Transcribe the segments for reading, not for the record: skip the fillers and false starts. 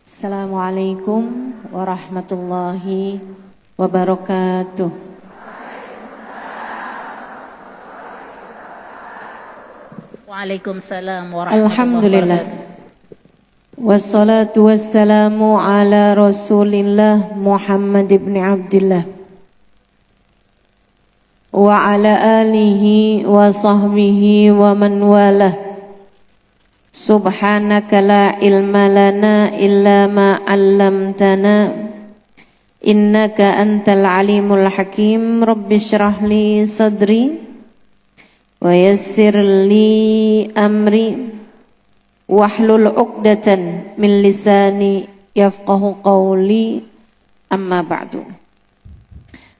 Assalamualaikum warahmatullahi wabarakatuh. Waalaikumsalam warahmatullahi Alhamdulillah. wabarakatuh. Wassalatu wassalamu ala Rasulillah Muhammad ibn Abdullah wa ala alihi wa sahbihi wa man walah. Subhanaka la ilma lana illa ma 'allamtana innaka antal alimul hakim. Rabbi shrah li sadri wa yassir li amri wahlul 'uqdatan min lisani yafqahu qawli. Amma ba'du.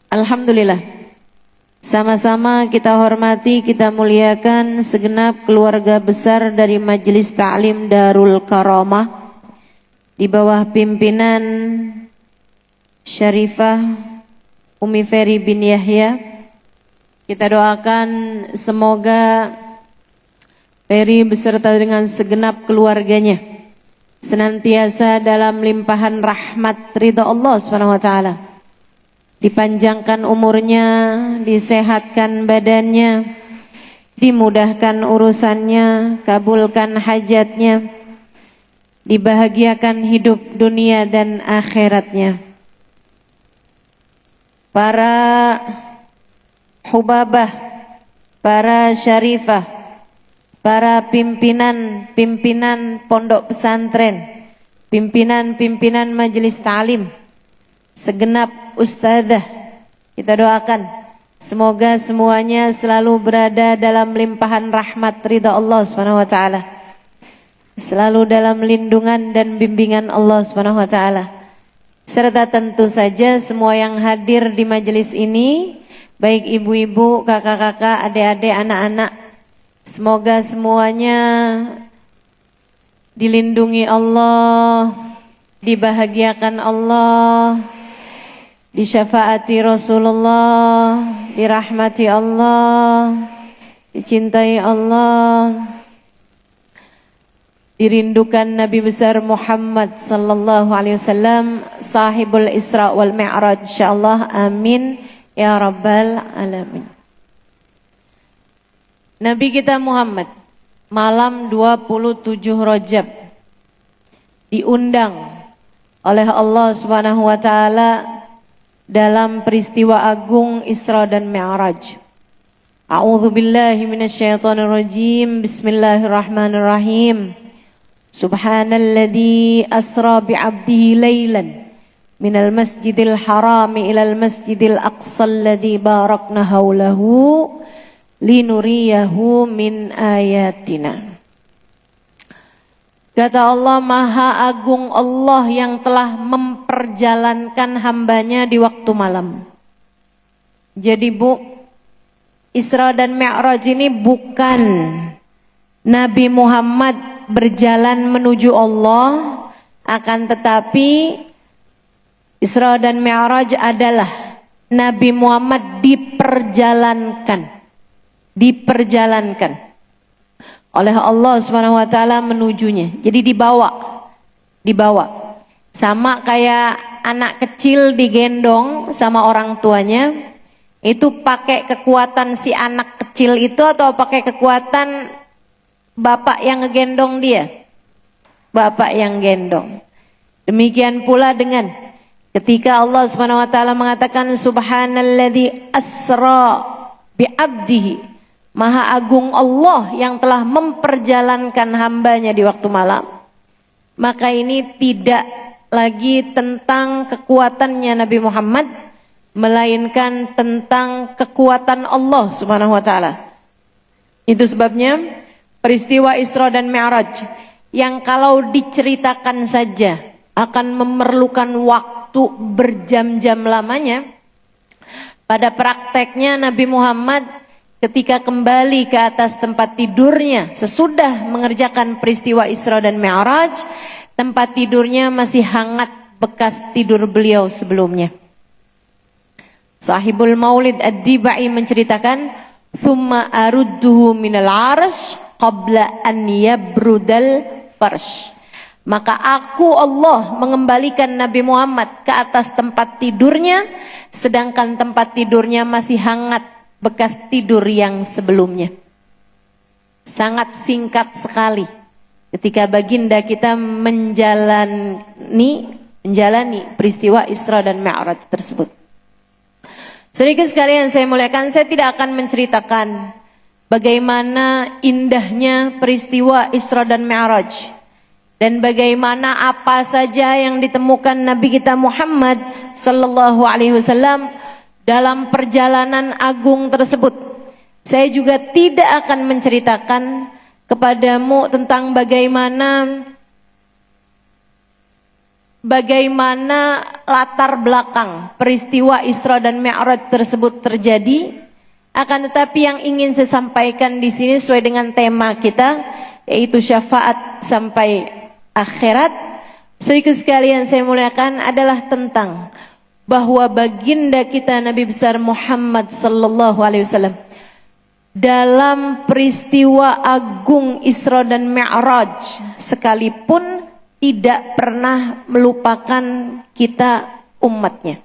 Alhamdulillah, sama-sama kita hormati, kita muliakan segenap keluarga besar dari Majelis Ta'lim Darul Karamah di bawah pimpinan Syarifah Umi Ferry bin Yahya. Kita doakan semoga Ferry beserta dengan segenap keluarganya senantiasa dalam limpahan rahmat ridha Allah SWT. Dipanjangkan umurnya, disehatkan badannya, dimudahkan urusannya, kabulkan hajatnya, dibahagiakan hidup dunia dan akhiratnya. Para hubabah, para syarifah, para pimpinan pondok pesantren, pimpinan majelis ta'lim, segenap ustadzah, kita doakan semoga semuanya selalu berada dalam limpahan rahmat ridha Allah SWT, selalu dalam lindungan dan bimbingan Allah SWT, serta tentu saja semua yang hadir di majelis ini, baik ibu-ibu, kakak-kakak, adik-adik, anak-anak, semoga semuanya dilindungi Allah, dibahagiakan Allah, disyafaati Rasulullah, dirahmati Allah, dicintai Allah, dirindukan Nabi besar Muhammad sallallahu alaihi wasallam, sahibul Isra wal Mi'raj, insyaallah. Amin ya rabbal alamin. Nabi kita Muhammad malam 27 Rajab diundang oleh Allah Subhanahu wa taala dalam peristiwa agung Isra dan Mi'raj. A'udzu billahi minasyaitonir rajim. Bismillahirrahmanirrahim. Subhanalladzi asra bi'abdihi lailan minal masjidil harami ilal masjidil aqsal ladzi barakna haulahu linuriyahu min ayatina. Kata Allah, Maha Agung Allah yang telah memperjalankan hambanya di waktu malam. Jadi Bu, Isra dan Mi'raj ini bukan Nabi Muhammad berjalan menuju Allah, akan tetapi Isra dan Mi'raj adalah Nabi Muhammad diperjalankan oleh Allah Subhanahu wa taala menujunya. Jadi dibawa. Sama kayak anak kecil digendong sama orang tuanya, itu pakai kekuatan si anak kecil itu atau pakai kekuatan bapak yang ngegendong dia? Bapak yang gendong. Demikian pula dengan ketika Allah Subhanahu wa taala mengatakan subhanalladzi asra bi'abdihi, Maha Agung Allah yang telah memperjalankan hambanya di waktu malam. Maka ini tidak lagi tentang kekuatannya Nabi Muhammad, melainkan tentang kekuatan Allah Subhanahu wa taala. Itu sebabnya peristiwa Isra dan Mi'raj yang kalau diceritakan saja akan memerlukan waktu berjam-jam lamanya, pada prakteknya Nabi Muhammad ketika kembali ke atas tempat tidurnya sesudah mengerjakan peristiwa Isra dan Mi'raj, tempat tidurnya masih hangat bekas tidur beliau sebelumnya. Sahibul Maulid Ad-Dibai menceritakan, "Thumma arudduhu minal 'arsy qabla an yabrudal farsh." Maka aku Allah mengembalikan Nabi Muhammad ke atas tempat tidurnya, sedangkan tempat tidurnya masih hangat bekas tidur yang sebelumnya. Sangat singkat sekali ketika baginda kita menjalani peristiwa Isra dan Mi'raj tersebut. Sedikit sekalian saya muliakan, saya tidak akan menceritakan bagaimana indahnya peristiwa Isra dan Mi'raj dan bagaimana apa saja yang ditemukan Nabi kita Muhammad sallallahu alaihi wasallam dalam perjalanan agung tersebut. Saya juga tidak akan menceritakan kepadamu tentang bagaimana latar belakang peristiwa Isra dan Mi'raj tersebut terjadi. Akan tetapi yang ingin saya sampaikan di sini sesuai dengan tema kita, yaitu syafaat sampai akhirat. Sedikit sekalian saya muliakan adalah tentang bahwa baginda kita Nabi besar Muhammad sallallahu alaihi wasallam dalam peristiwa agung Isra dan Mi'raj sekalipun tidak pernah melupakan kita umatnya.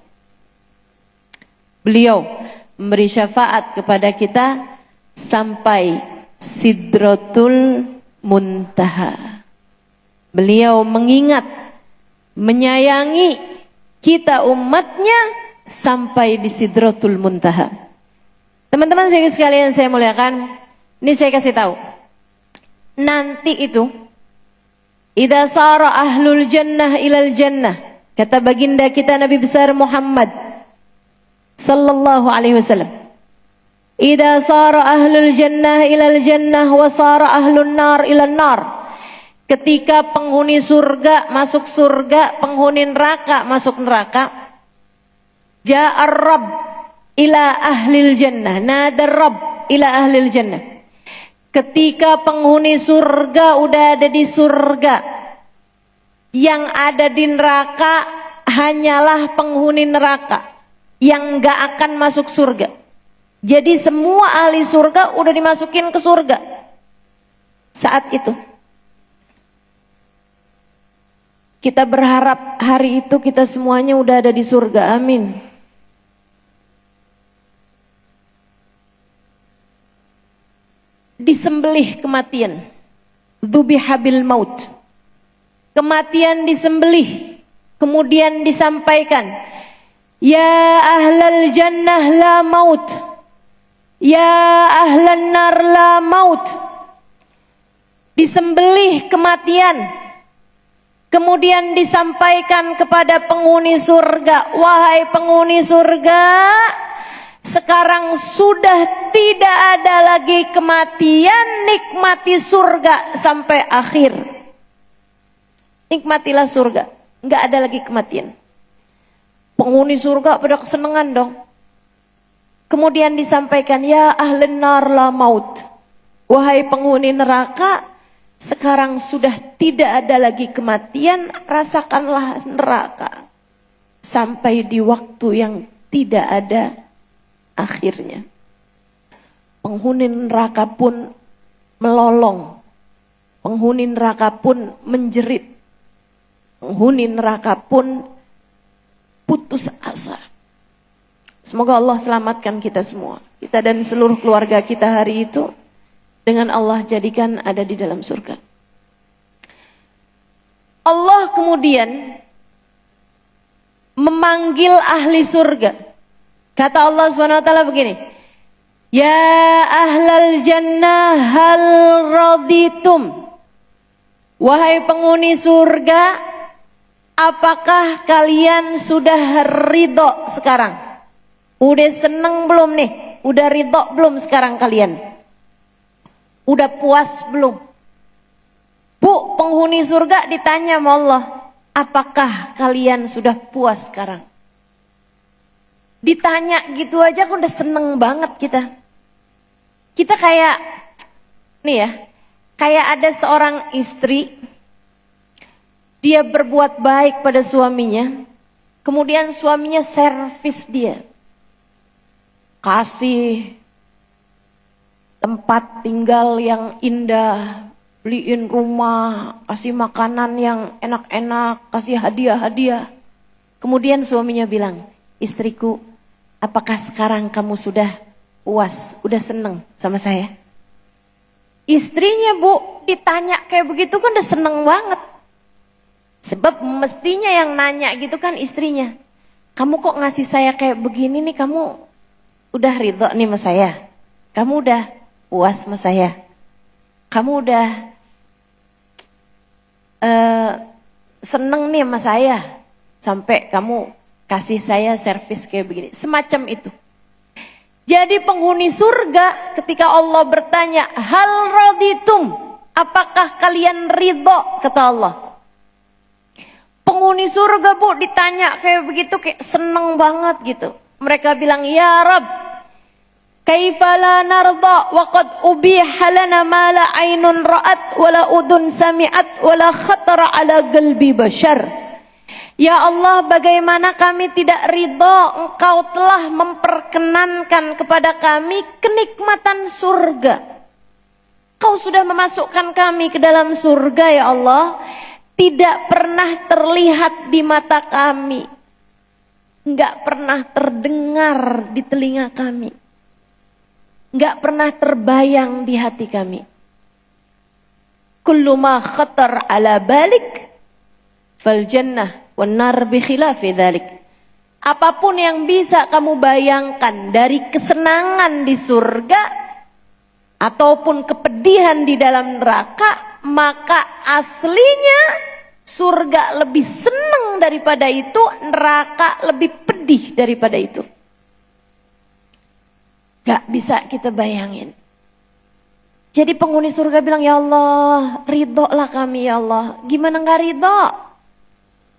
Beliau memberi syafaat kepada kita sampai Sidratul Muntaha. Beliau mengingat, menyayangi kita umatnya sampai di Sidratul Muntaha. Teman-teman sekalian saya muliakan, ini saya kasih tahu. Nanti itu idza sara ahlul jannah ilal jannah, kata baginda kita Nabi besar Muhammad sallallahu alaihi wasallam, idza sara ahlul jannah ilal jannah wa sara ahlun nar ilan nar, ketika penghuni surga masuk surga, penghuni neraka masuk neraka, ja'ar rabb ila ahlil jannah, nadar rabb ila ahlil jannah. Ketika penghuni surga udah ada di surga, yang ada di neraka hanyalah penghuni neraka yang gak akan masuk surga. Jadi semua ahli surga udah dimasukin ke surga. Saat itu kita berharap hari itu kita semuanya udah ada di surga, amin. Disembelih kematian, dzubihabil maut, kematian disembelih, kemudian disampaikan, ya ahlal jannah la maut, ya ahlan nar la maut. Disembelih kematian, kemudian disampaikan kepada penghuni surga, wahai penghuni surga, sekarang sudah tidak ada lagi kematian, nikmati surga sampai akhir. Nikmatilah surga, nggak ada lagi kematian. Penghuni surga pada kesenangan dong. Kemudian disampaikan, ya ahlen nar la maut, wahai penghuni neraka, sekarang sudah tidak ada lagi kematian, rasakanlah neraka sampai di waktu yang tidak ada akhirnya. Penghuni neraka pun melolong, penghuni neraka pun menjerit, penghuni neraka pun putus asa. Semoga Allah selamatkan kita semua, kita dan seluruh keluarga kita hari itu, dengan Allah jadikan ada di dalam surga. Allah kemudian memanggil ahli surga. Kata Allah SWT begini, ya ahlal jannah hal raditum, wahai penghuni surga, apakah kalian sudah ridho sekarang? Udah seneng belum nih? Udah ridho belum sekarang kalian? Udah puas belum? Bu, penghuni surga ditanya sama Allah, apakah kalian sudah puas sekarang? Ditanya gitu aja aku udah seneng banget kita. Kita kayak, nih ya, kayak ada seorang istri, dia berbuat baik pada suaminya, kemudian suaminya servis dia. Kasih tempat tinggal yang indah, beliin rumah, kasih makanan yang enak-enak, kasih hadiah-hadiah. Kemudian suaminya bilang, istriku, apakah sekarang kamu sudah puas, udah seneng sama saya? Istrinya Bu, ditanya kayak begitu kan udah seneng banget. Sebab mestinya yang nanya gitu kan istrinya. Kamu kok ngasih saya kayak begini nih, kamu udah ridho nih sama saya? Kamu udah puas sama saya? Kamu udah seneng nih sama saya? Sampai kamu kasih saya servis kayak begini. Semacam itu. Jadi penghuni surga ketika Allah bertanya, hal raditum, apakah kalian ridho? Kata Allah. Penghuni surga Bu ditanya kayak begitu, kayak seneng banget gitu. Mereka bilang, ya Rabb, kaifa la narda wa qad ubiha lana ma la ainun ra'at wa la udun sami'at wa la khatara ala qalbi bashar. Ya Allah, bagaimana kami tidak ridho, Engkau telah memperkenankan kepada kami kenikmatan surga. Kau sudah memasukkan kami ke dalam surga ya Allah, tidak pernah terlihat di mata kami, enggak pernah terdengar di telinga kami, enggak pernah terbayang di hati kami. Kullu ma khatar ala balik fal jannah wan nar bi khilafi dzalik. Apapun yang bisa kamu bayangkan dari kesenangan di surga ataupun kepedihan di dalam neraka, maka aslinya surga lebih senang daripada itu, neraka lebih pedih daripada itu. Gak bisa kita bayangin. Jadi penghuni surga bilang, ya Allah, ridholah kami ya Allah. Gimana gak ridho?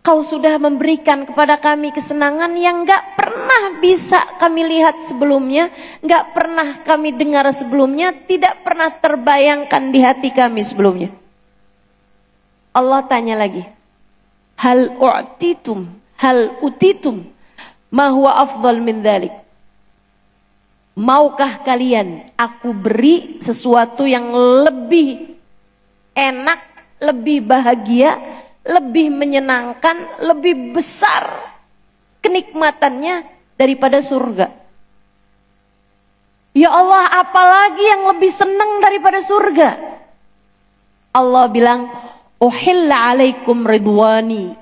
Kau sudah memberikan kepada kami kesenangan yang gak pernah bisa kami lihat sebelumnya, gak pernah kami dengar sebelumnya, tidak pernah terbayangkan di hati kami sebelumnya. Allah tanya lagi, hal utitum ma huwa afdal min dzalik. Maukah kalian aku beri sesuatu yang lebih enak, lebih bahagia, lebih menyenangkan, lebih besar kenikmatannya daripada surga? Ya Allah, apalagi yang lebih senang daripada surga? Allah bilang, uhilla alaikum ridwani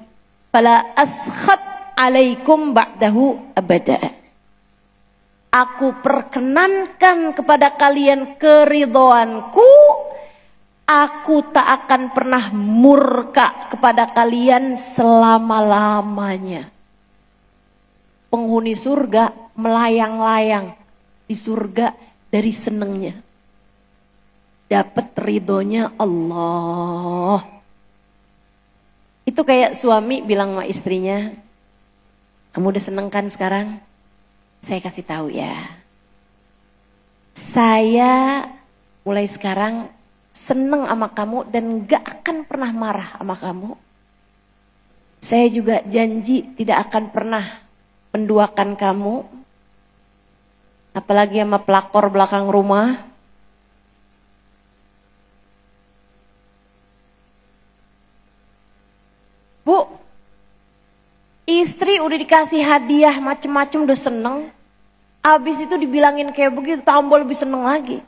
fala askhat alaikum ba'dahu abada. Aku perkenankan kepada kalian keridhoanku, aku tak akan pernah murka kepada kalian selama-lamanya. Penghuni surga melayang-layang di surga dari senengnya. Dapat ridhonya Allah. Itu kayak suami bilang sama istrinya, kamu udah seneng kan sekarang? Saya kasih tahu ya. Saya mulai sekarang seneng sama kamu dan gak akan pernah marah sama kamu. Saya juga janji tidak akan pernah menduakan kamu, apalagi sama pelakor belakang rumah. Bu, istri udah dikasih hadiah macem-macem udah seneng, abis itu dibilangin kayak begitu, tambah lebih seneng lagi.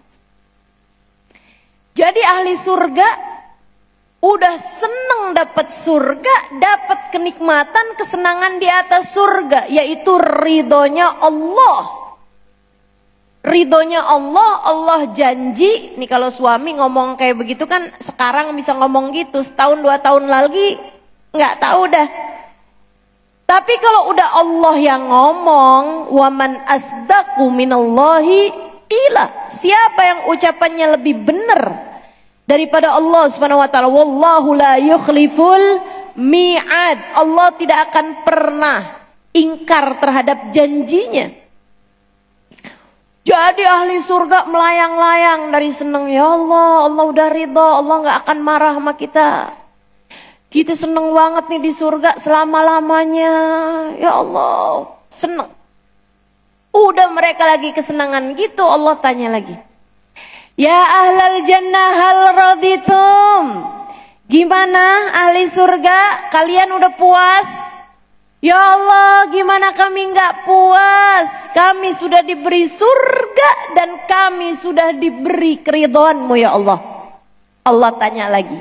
Jadi ahli surga udah seneng dapat surga, dapat kenikmatan, kesenangan di atas surga, yaitu ridhonya Allah. Ridhonya Allah, Allah janji. Nih kalau suami ngomong kayak begitu kan sekarang bisa ngomong gitu, setahun 2 tahun lagi nggak tahu dah. Tapi kalau udah Allah yang ngomong, waman asdaqu minallahi qila, siapa yang ucapannya lebih benar daripada Allah Subhanahu wa taala? Wallahu la yukhliful mi'ad. Allah tidak akan pernah ingkar terhadap janjinya. Jadi ahli surga melayang-layang dari senang, ya Allah, Allah udah ridho, Allah nggak akan marah sama kita. Kita seneng banget nih di surga selama-lamanya. Ya Allah, seneng. Udah mereka lagi kesenangan gitu, Allah tanya lagi. Ya ahlal jannah hal raditum. Gimana ahli surga? Kalian udah puas? Ya Allah, gimana kami nggak puas? Kami sudah diberi surga dan kami sudah diberi keridhaan-Mu ya Allah. Allah tanya lagi,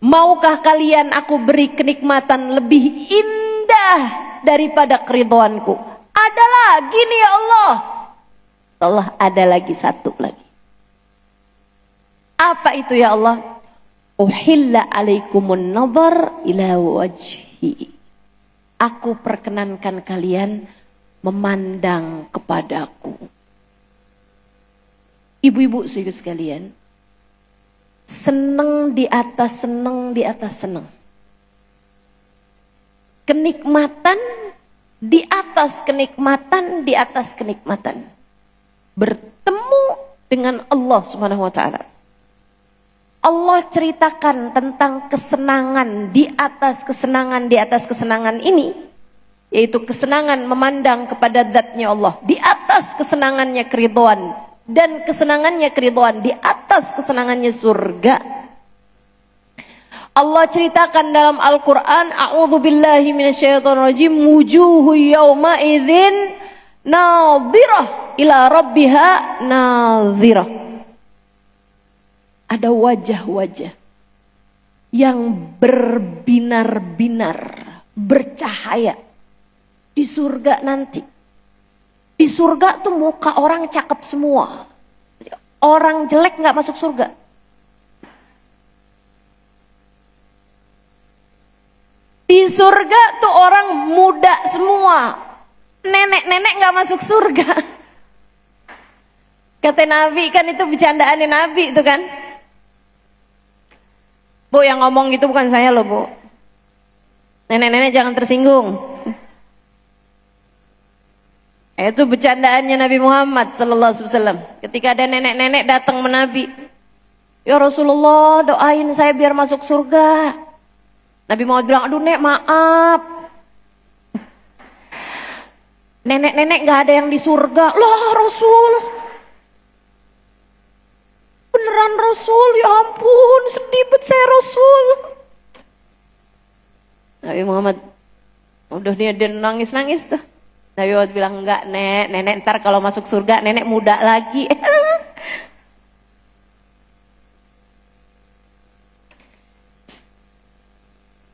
maukah kalian aku beri kenikmatan lebih indah daripada keridhaan-Ku? Ada lagi nih ya Allah. Allah, ada lagi satu lagi. Apa itu ya Allah? Uhilla alaikumun nazar ila wajhi. Aku perkenankan kalian memandang kepadaku. Ibu-ibu saudara sekalian, senang di atas senang di atas senang. Kenikmatan di atas kenikmatan di atas kenikmatan. Bertemu dengan Allah Subhanahu wa taala. Allah ceritakan tentang kesenangan di atas kesenangan ini, yaitu kesenangan memandang kepada zatnya Allah, di atas kesenangannya keridhaan, dan kesenangannya keridhaan di atas kesenangannya surga. Allah ceritakan dalam Al-Quran, a'udzubillahi minasyaitonirrajim, wujuhu yawma idzin nadhirah ila rabbiha nadhirah. Ada wajah-wajah yang berbinar-binar, bercahaya di surga nanti. Di surga tuh muka orang cakep semua. Orang jelek nggak masuk surga. Di surga tuh orang muda semua. Nenek-nenek nggak masuk surga. Kata Nabi kan, itu bercandaannya Nabi itu kan. Bu, yang ngomong gitu bukan saya loh, Bu. Nenek-nenek jangan tersinggung. Itu bercandaannya Nabi Muhammad sallallahu alaihi wasallam. Ketika ada nenek-nenek datang ke Nabi, "Ya Rasulullah, doain saya biar masuk surga." Nabi Muhammad bilang, "Aduh, Nek, maaf. Nenek-nenek enggak ada yang di surga." Lah, Rasul. Beneran Rasul, ya ampun, sedih bet saya Rasul. Nabi Muhammad, udah dia nangis-nangis tuh. Nabi Muhammad bilang, enggak Nek, nenek ntar kalau masuk surga nenek muda lagi.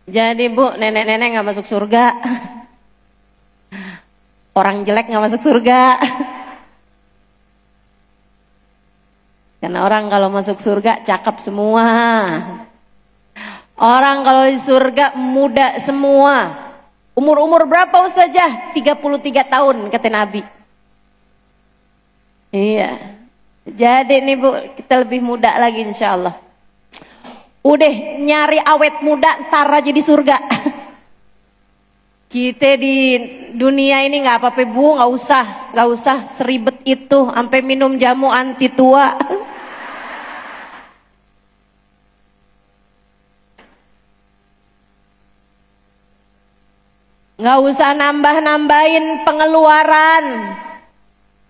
Jadi Bu, nenek-nenek gak masuk surga. Orang jelek gak masuk surga. Karena orang kalau masuk surga cakep semua. Orang kalau di surga muda semua. Umur-umur berapa Ustazah? 33 tahun kata Nabi. Iya. Jadi nih Bu, kita lebih muda lagi insya Allah. Udah nyari awet muda ntar aja di surga. Kita di dunia ini nggak apa-apa Bu, nggak usah seribet itu, sampai minum jamu anti tua. Nggak usah nambah-nambahin pengeluaran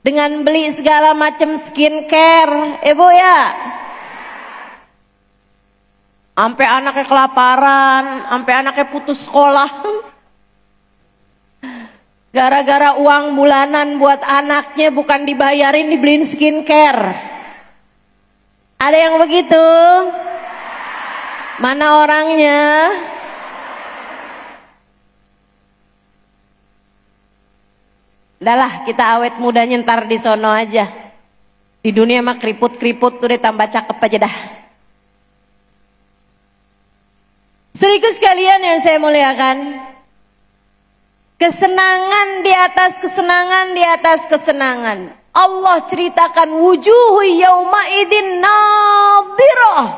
dengan beli segala macam skincare, Ibu ya. Sampai anaknya kelaparan, sampai anaknya putus sekolah. Gara-gara uang bulanan buat anaknya bukan dibayarin, dibeliin skincare. Ada yang begitu? Mana orangnya? Udahlah, kita awet mudanya ntar di sono aja. Di dunia mah keriput-keriput tuh deh, tambah cakep aja dah. Saudaraku sekalian yang saya muliakan, kesenangan di atas kesenangan di atas kesenangan. Allah ceritakan wujuhu yauma idin nadhirah.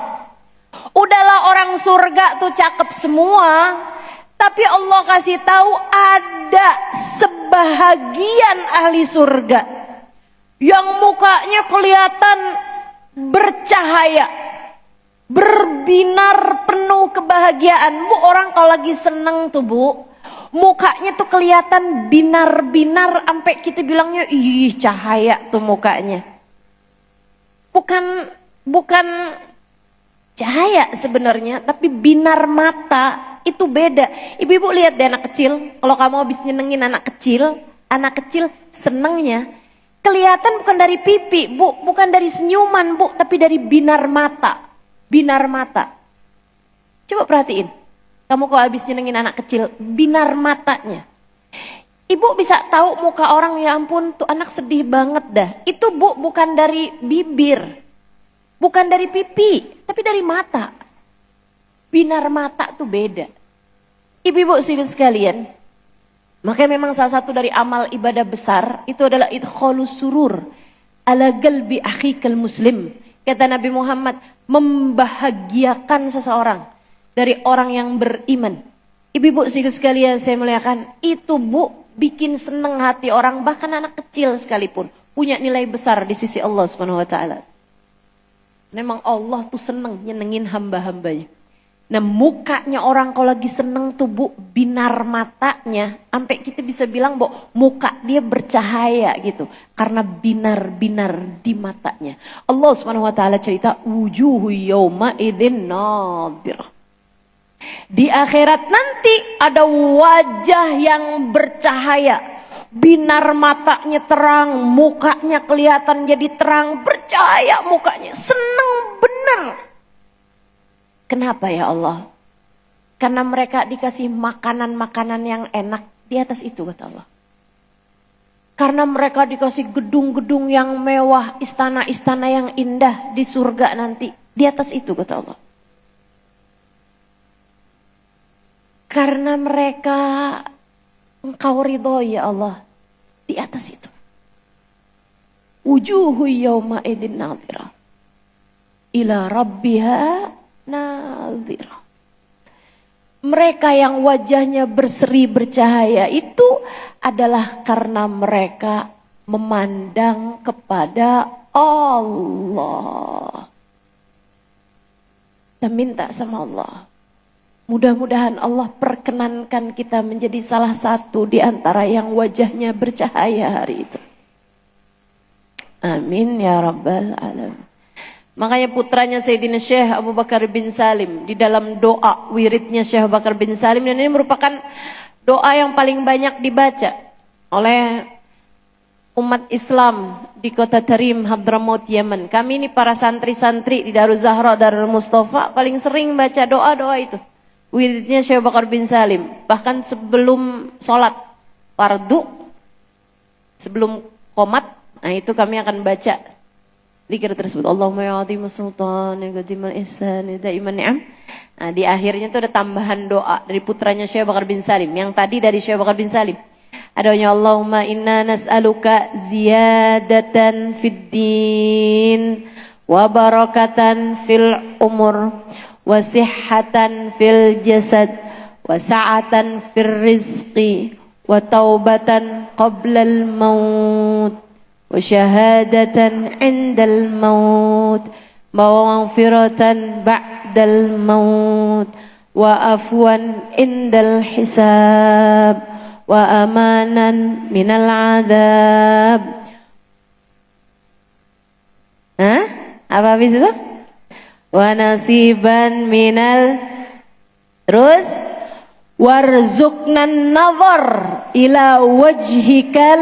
Udahlah orang surga tuh cakep semua, tapi Allah kasih tahu ada sebahagian ahli surga yang mukanya kelihatan bercahaya, berbinar penuh kebahagiaan. Bu, orang kalau lagi seneng tuh Bu, mukanya tuh kelihatan binar-binar, sampai kita bilangnya ih cahaya tuh mukanya. bukan cahaya sebenarnya, tapi binar mata itu beda. Ibu-ibu lihat deh anak kecil, kalau kamu habis nyenengin anak kecil senengnya kelihatan bukan dari pipi, Bu, bukan dari senyuman, Bu, tapi dari binar mata. Binar mata. Coba perhatiin. Kamu kalau habis nyenengin anak kecil, binar matanya. Ibu bisa tahu muka orang, ya ampun tuh anak sedih banget dah. Itu Bu bukan dari bibir, bukan dari pipi, tapi dari mata. Binar mata tuh beda. Ibu-ibu sekalian, makanya memang salah satu dari amal ibadah besar itu adalah idkhalus surur ala qalbi akhikal muslim. Kata Nabi Muhammad, membahagiakan seseorang dari orang yang beriman. Ibu-ibu sekalian saya muliakan, itu Bu bikin seneng hati orang, bahkan anak kecil sekalipun punya nilai besar di sisi Allah Subhanahu wa taala. Memang Allah tuh seneng nyenengin hamba-hambanya. Nah, mukanya orang kalau lagi seneng tuh Bu, binar matanya, sampai kita bisa bilang Bu, muka dia bercahaya gitu, karena binar-binar di matanya. Allah Subhanahu wa taala cerita, wujuhu yauma idzin nadhirah. Di akhirat nanti ada wajah yang bercahaya, binar matanya terang, mukanya kelihatan jadi terang, bercahaya mukanya, seneng bener. Kenapa ya Allah? Karena mereka dikasih makanan-makanan yang enak di atas itu, kata Allah. Karena mereka dikasih gedung-gedung yang mewah, istana-istana yang indah di surga nanti, di atas itu, kata Allah. Karena mereka Engkau ridho ya Allah, di atas itu. Wujuhu yawma idin nadhirah ila rabbiha nadhirah. Mereka yang wajahnya berseri bercahaya itu adalah karena mereka memandang kepada Allah. Dan minta sama Allah, mudah-mudahan Allah perkenankan kita menjadi salah satu di antara yang wajahnya bercahaya hari itu. Amin ya rabbal alamin. Makanya putranya Sayyidina Syekh Abu Bakar bin Salim di dalam doa wiridnya Syekh Abu Bakar bin Salim, dan ini merupakan doa yang paling banyak dibaca oleh umat Islam di kota Tarim, Hadramaut, Yaman. Kami ini para santri-santri di Darul Zahra, Darul Mustafa paling sering baca doa-doa itu. Wiridnya Syekh Abu Bakar bin Salim. Bahkan sebelum sholat fardu, sebelum qomat, nah itu kami akan baca zikir tersebut. Allahumma ya azimus sultan ya qadimal ihsan ya daiman ni'am. Nah di akhirnya itu ada tambahan doa dari putranya Syekh Abu Bakar bin Salim. Yang tadi dari Syekh Abu Bakar bin Salim. Adanya Allahumma inna nas'aluka ziyadatan fid din wa barakatan fil umur wa sihhatan fil jasad wa sa'atan fil rizqi wa taubatan qablal maut wa syahadatan indal maut wa maghfiratan ba'dal maut wa afwan indal hisab wa amanan minal adab. Hah? Apa habis itu? Wa nasiban minal, terus warzuqnan nazar ila wajhikal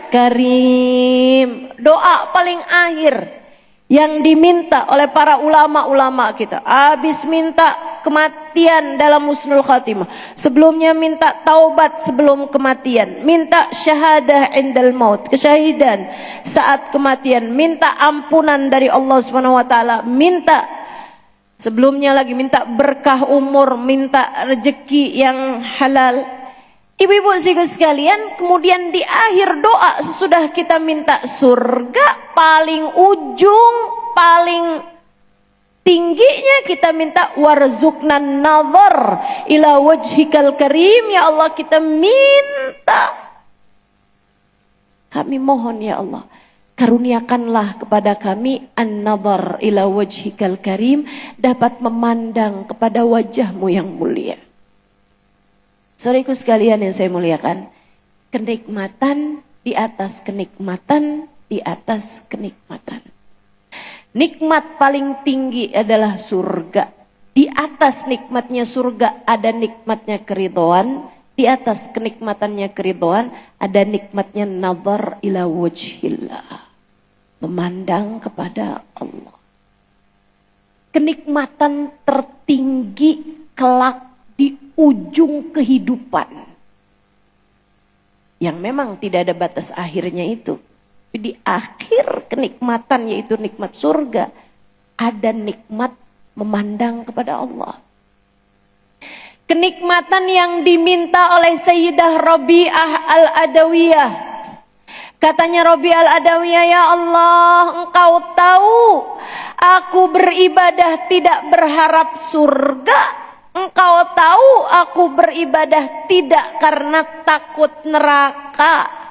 karim. Doa paling akhir yang diminta oleh para ulama-ulama kita. Habis minta kematian dalam husnul khatimah, sebelumnya minta taubat sebelum kematian, minta syahadah indal maut, kesyahidan saat kematian, minta ampunan dari Allah Subhanahu wa taala, minta sebelumnya lagi minta berkah umur, minta rezeki yang halal. Ibu-ibu sekalian, kemudian di akhir doa sesudah kita minta surga, paling ujung, paling tingginya kita minta warzuqnan nazar ila wajhikal karim. Ya Allah, kita minta, kami mohon ya Allah, karuniakanlah kepada kami an-nazar ila wajhikal karim, dapat memandang kepada wajahmu yang mulia. Saudaraku sekalian yang saya muliakan, kenikmatan di atas kenikmatan di atas kenikmatan. Nikmat paling tinggi adalah surga. Di atas nikmatnya surga ada nikmatnya keridhaan. Di atas kenikmatannya keridhaan ada nikmatnya nazar ila wajhillah. Memandang kepada Allah. Kenikmatan tertinggi kelak di ujung kehidupan. Yang memang tidak ada batas akhirnya itu. Di akhir kenikmatan yaitu nikmat surga, ada nikmat memandang kepada Allah. Kenikmatan yang diminta oleh Sayyidah Rabi'ah Al-Adawiyah. Katanya Rabi'ah Al-Adawiyah, ya Allah, engkau tahu aku beribadah tidak berharap surga. Engkau tahu aku beribadah tidak karena takut neraka.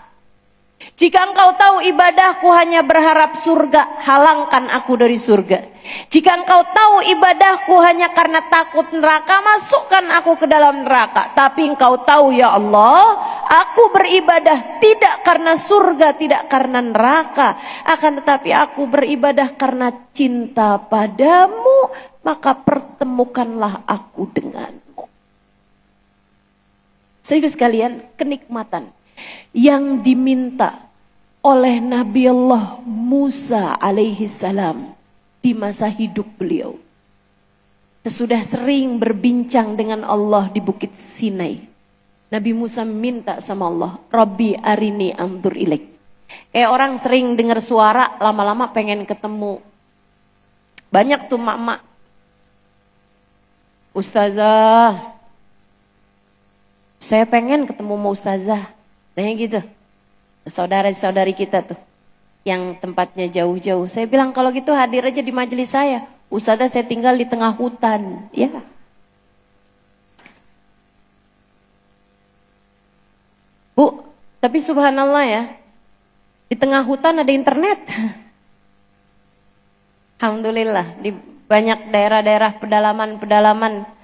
Jika engkau tahu ibadahku hanya berharap surga, halangkan aku dari surga. Jika engkau tahu ibadahku hanya karena takut neraka, masukkan aku ke dalam neraka. Tapi engkau tahu ya Allah, aku beribadah tidak karena surga, tidak karena neraka. Akan tetapi aku beribadah karena cinta padamu, maka pertemukanlah aku denganmu. Saudara sekalian, kenikmatan yang diminta oleh Nabi Allah Musa alaihi salam di masa hidup beliau. Sesudah sering berbincang dengan Allah di Bukit Sinai, Nabi Musa minta sama Allah, Rabbi arini anzur ilaik. Kayak orang sering dengar suara, lama-lama pengen ketemu. Banyak tuh mak-mak, Ustazah, saya pengen ketemu sama Ustazah. Tanya gitu, saudara-saudari kita tuh, yang tempatnya jauh-jauh. Saya bilang kalau gitu hadir aja di majelis saya. Ustazah, saya tinggal di tengah hutan, ya. Bu, tapi subhanallah ya, di tengah hutan ada internet. Alhamdulillah, di banyak daerah-daerah pedalaman-pedalaman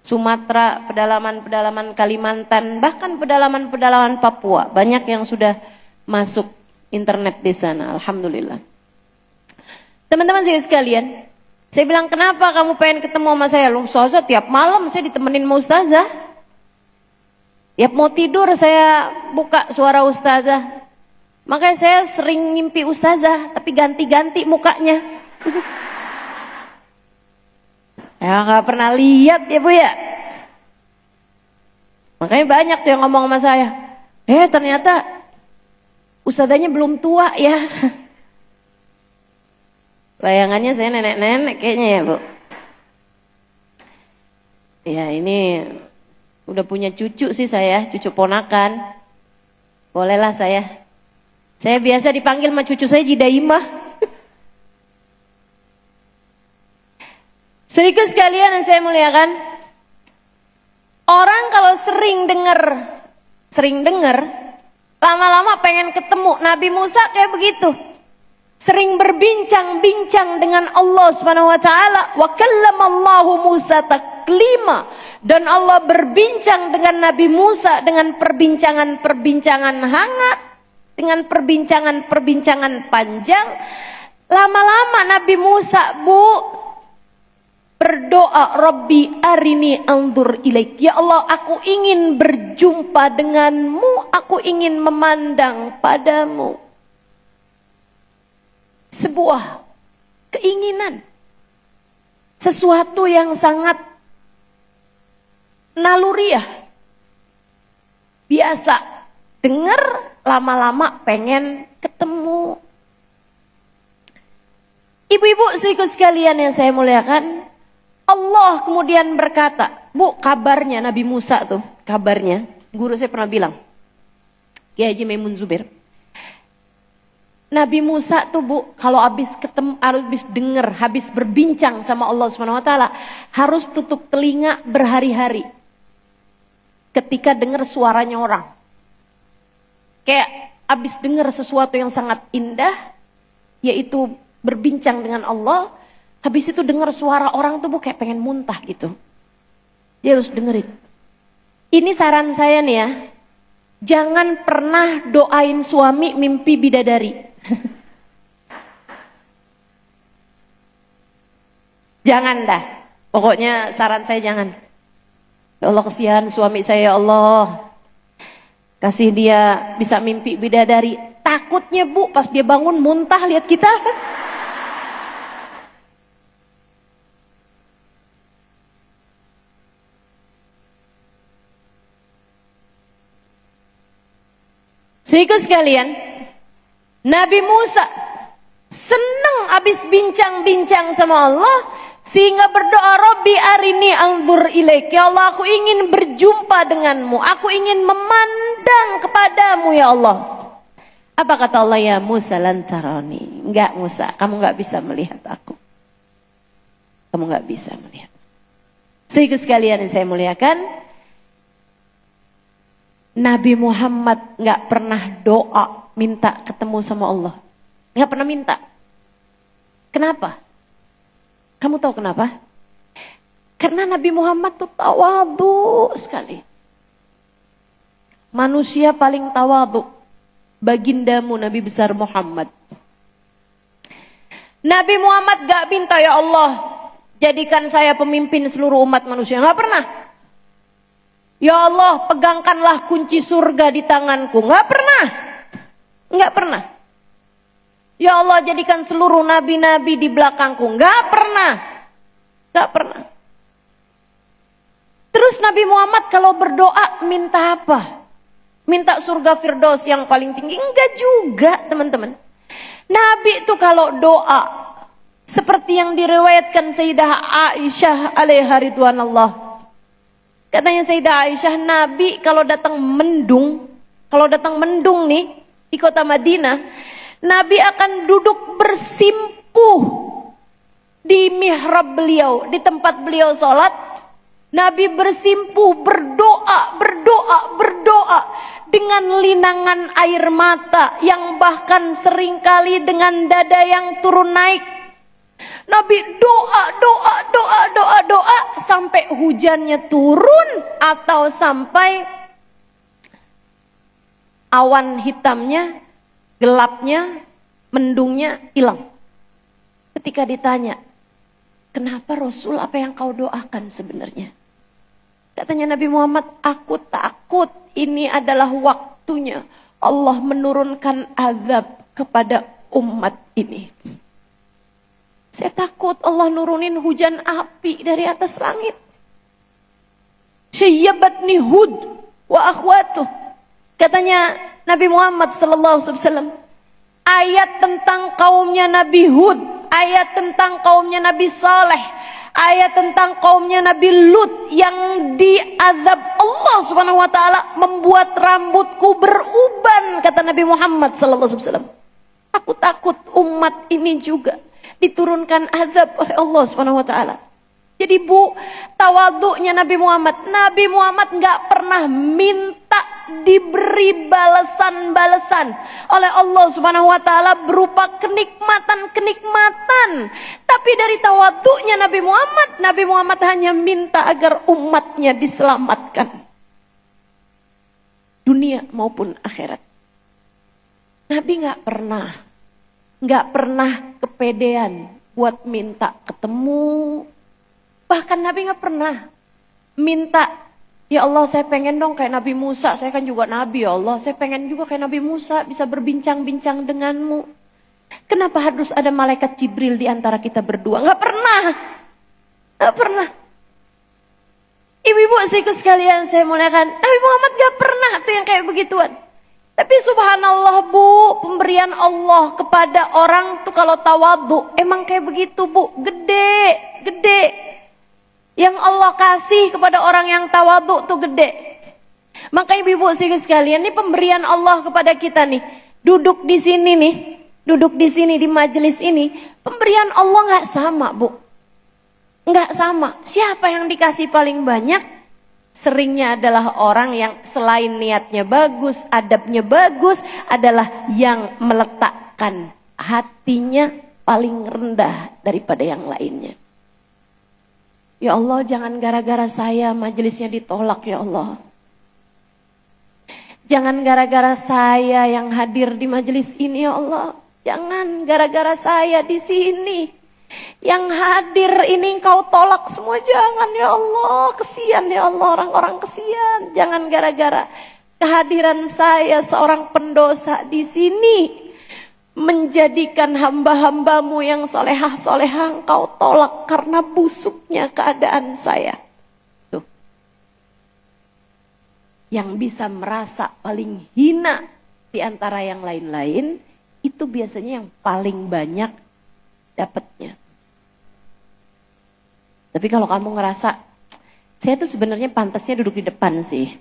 Sumatera, pedalaman-pedalaman Kalimantan, bahkan pedalaman-pedalaman Papua. Banyak yang sudah masuk internet di sana, alhamdulillah. Teman-teman saya sekalian, saya bilang kenapa kamu pengen ketemu sama saya? Lu Ustazah, tiap malam saya ditemenin sama Ustazah. Tiap mau tidur saya buka suara Ustazah. Makanya saya sering ngimpi Ustazah, tapi ganti-ganti mukanya. Ya gak pernah lihat ya Bu ya. Makanya banyak tuh yang ngomong sama saya, ternyata Ustazahnya belum tua ya. Bayangannya saya nenek-nenek kayaknya ya Bu. Ya ini udah punya cucu sih saya, cucu ponakan. Bolehlah saya. Saya biasa dipanggil sama cucu saya Jidaimah. Saudaraku sekalian yang saya muliakan, orang kalau sering dengar, lama-lama pengen ketemu. Nabi Musa kayak begitu. Sering berbincang-bincang dengan Allah Subhanahu wa taala. Wa kallamallahu Musa taklima. Dan Allah berbincang dengan Nabi Musa dengan perbincangan-perbincangan hangat, dengan perbincangan-perbincangan panjang. Lama-lama Nabi Musa, berdoa, Rabbi arini anzur ilaik. Ya Allah, aku ingin berjumpa denganmu, aku ingin memandang padamu. Sebuah keinginan, sesuatu yang sangat naluriah. Biasa dengar, lama-lama pengen ketemu. Ibu-ibu saudaraku sekalian yang saya muliakan, Allah kemudian berkata, Bu, kabarnya Nabi Musa tuh, kabarnya, guru saya pernah bilang, Kiai Haji Maimun Zubair, Nabi Musa tuh Bu, kalau habis ketemu, habis dengar, habis berbincang sama Allah Subhanahu wa taala, harus tutup telinga berhari-hari ketika dengar suaranya orang. Kayak habis dengar sesuatu yang sangat indah, yaitu berbincang dengan Allah. Habis itu dengar suara orang tuh Bu kayak pengen muntah gitu. Dia harus dengerin. Ini saran saya nih ya. Jangan pernah doain suami mimpi bidadari. Jangan dah. Pokoknya saran saya jangan. Ya Allah, kesian suami saya, ya Allah. Kasih dia bisa mimpi bidadari. Takutnya Bu, pas dia bangun muntah lihat kita. Saudaraku sekalian, Nabi Musa senang habis bincang-bincang sama Allah sehingga berdoa, Rabbi arini anzur ilaik, ya Allah, aku ingin berjumpa denganmu, aku ingin memandang kepadamu ya Allah. Apa kata Allah? Ya Musa lan tarani. Enggak Musa, kamu enggak bisa melihat aku. Kamu enggak bisa melihat. Saudaraku sekalian yang saya muliakan, Nabi Muhammad nggak pernah doa minta ketemu sama Allah, nggak pernah minta. Kenapa? Kamu tahu kenapa? Karena Nabi Muhammad tuh tawadhu sekali. Manusia paling tawadhu, bagindamu Nabi besar Muhammad. Nabi Muhammad nggak minta, ya Allah jadikan saya pemimpin seluruh umat manusia, nggak pernah. Ya Allah, pegangkanlah kunci surga di tanganku. Nggak pernah. Nggak pernah. Ya Allah, jadikan seluruh nabi-nabi di belakangku. Nggak pernah. Nggak pernah. Terus Nabi Muhammad kalau berdoa minta apa? Minta surga Firdaus yang paling tinggi? Enggak juga, teman-teman. Nabi itu kalau doa seperti yang diriwayatkan Sayyidah Aisyah alaiha ridwanallah. Katanya Sayyidah Aisyah, Nabi kalau datang mendung nih di kota Madinah, Nabi akan duduk bersimpuh di mihrab beliau, di tempat beliau sholat. Nabi bersimpuh, berdoa dengan linangan air mata yang bahkan seringkali dengan dada yang turun naik. Nabi doa sampai hujannya turun atau sampai awan hitamnya, gelapnya, mendungnya hilang. Ketika ditanya, kenapa Rasul, apa yang kau doakan sebenarnya? Katanya Nabi Muhammad, aku takut ini adalah waktunya Allah menurunkan azab kepada umat ini. Saya takut Allah nurunin hujan api dari atas langit. Syayyabatni Hud wa akhwatuh. Katanya Nabi Muhammad sallallahu alaihi wasallam, ayat tentang kaumnya Nabi Hud, ayat tentang kaumnya Nabi Saleh, ayat tentang kaumnya Nabi Lut yang diazab Allah Subhanahu wa taala membuat rambutku beruban, kata Nabi Muhammad sallallahu alaihi wasallam. Aku takut umat ini juga diturunkan azab oleh Allah Subhanahu wa taala. Jadi Bu, tawadhu'nya Nabi Muhammad nggak pernah minta diberi balasan-balasan oleh Allah Subhanahu wa taala berupa kenikmatan-kenikmatan. Tapi dari tawadhu'nya Nabi Muhammad hanya minta agar umatnya diselamatkan, dunia maupun akhirat. Nabi nggak pernah kepedean buat minta ketemu. Bahkan Nabi nggak pernah minta, ya Allah saya pengen dong kayak Nabi Musa, saya kan juga Nabi ya Allah, saya pengen juga kayak Nabi Musa bisa berbincang-bincang denganmu. Kenapa harus ada malaikat Jibril di antara kita berdua? Nggak pernah. Ibu-ibu sekalian saya muliakan, Nabi Muhammad nggak pernah tuh yang kayak begituan. Tapi subhanallah Bu, pemberian Allah kepada orang tuh kalau tawadhu emang kayak begitu Bu, gede. Yang Allah kasih kepada orang yang tawadhu tuh gede. Maka ibu-ibu sekalian, ini pemberian Allah kepada kita nih. Duduk di sini di majelis ini, pemberian Allah nggak sama Bu, nggak sama. Siapa yang dikasih paling banyak? Seringnya adalah orang yang selain niatnya bagus, adabnya bagus, adalah yang meletakkan hatinya paling rendah daripada yang lainnya. Ya Allah, jangan gara-gara saya majelisnya ditolak ya Allah. Jangan gara-gara saya yang hadir di majelis ini ya Allah. Jangan gara-gara saya di sini Yang hadir ini engkau tolak semua, jangan ya Allah, kesian ya Allah, orang-orang kesian. Jangan gara-gara kehadiran saya seorang pendosa di sini menjadikan hamba-hambamu yang solehah-solehah engkau tolak karena busuknya keadaan saya. Tuh. Yang bisa merasa paling hina di antara yang lain-lain, itu biasanya yang paling banyak dapatnya. Tapi kalau kamu ngerasa, saya tuh sebenarnya pantasnya duduk di depan sih.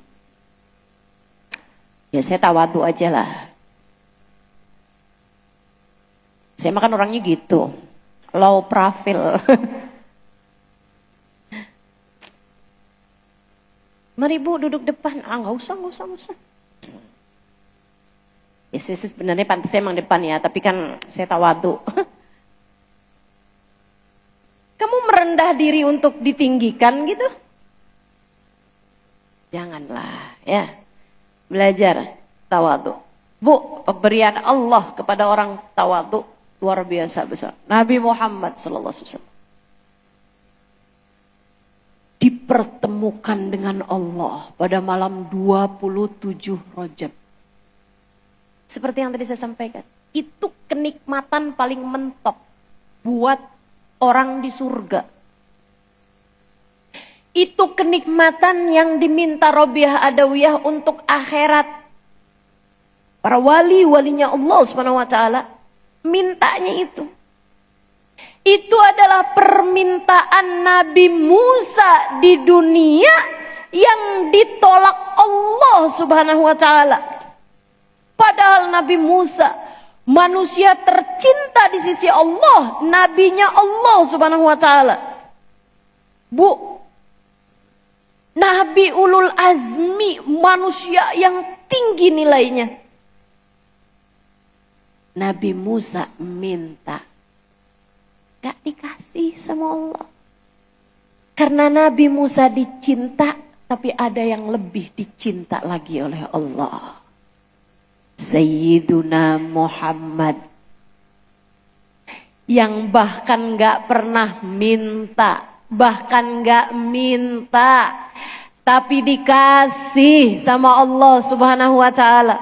Ya saya tawadu aja lah. Saya makan orangnya gitu, low profile. Mari Bu duduk depan. Nggak usah. Ya saya sebenarnya pantasnya emang depan ya, tapi kan saya tawadu. Kamu merendah diri untuk ditinggikan gitu? Janganlah ya. Belajar tawadu. Bu, pemberian Allah kepada orang tawadu luar biasa besar. Nabi Muhammad sallallahu alaihi wasallam dipertemukan dengan Allah pada malam 27 Rajab. Seperti yang tadi saya sampaikan, itu kenikmatan paling mentok buat orang di surga. Itu kenikmatan yang diminta Robiah Adawiyah untuk akhirat. Para walinya Allah Subhanahu wa taala mintanya itu. Itu adalah permintaan Nabi Musa di dunia yang ditolak Allah Subhanahu wa taala. Padahal Nabi Musa manusia tercinta di sisi Allah, nabinya Allah Subhanahu wa taala. Bu, Nabi ulul azmi, manusia yang tinggi nilainya. Nabi Musa minta, gak dikasih sama Allah. Karena Nabi Musa dicinta, tapi ada yang lebih dicinta lagi oleh Allah. Sayyiduna Muhammad, yang bahkan gak pernah minta, tapi dikasih sama Allah Subhanahu wa taala.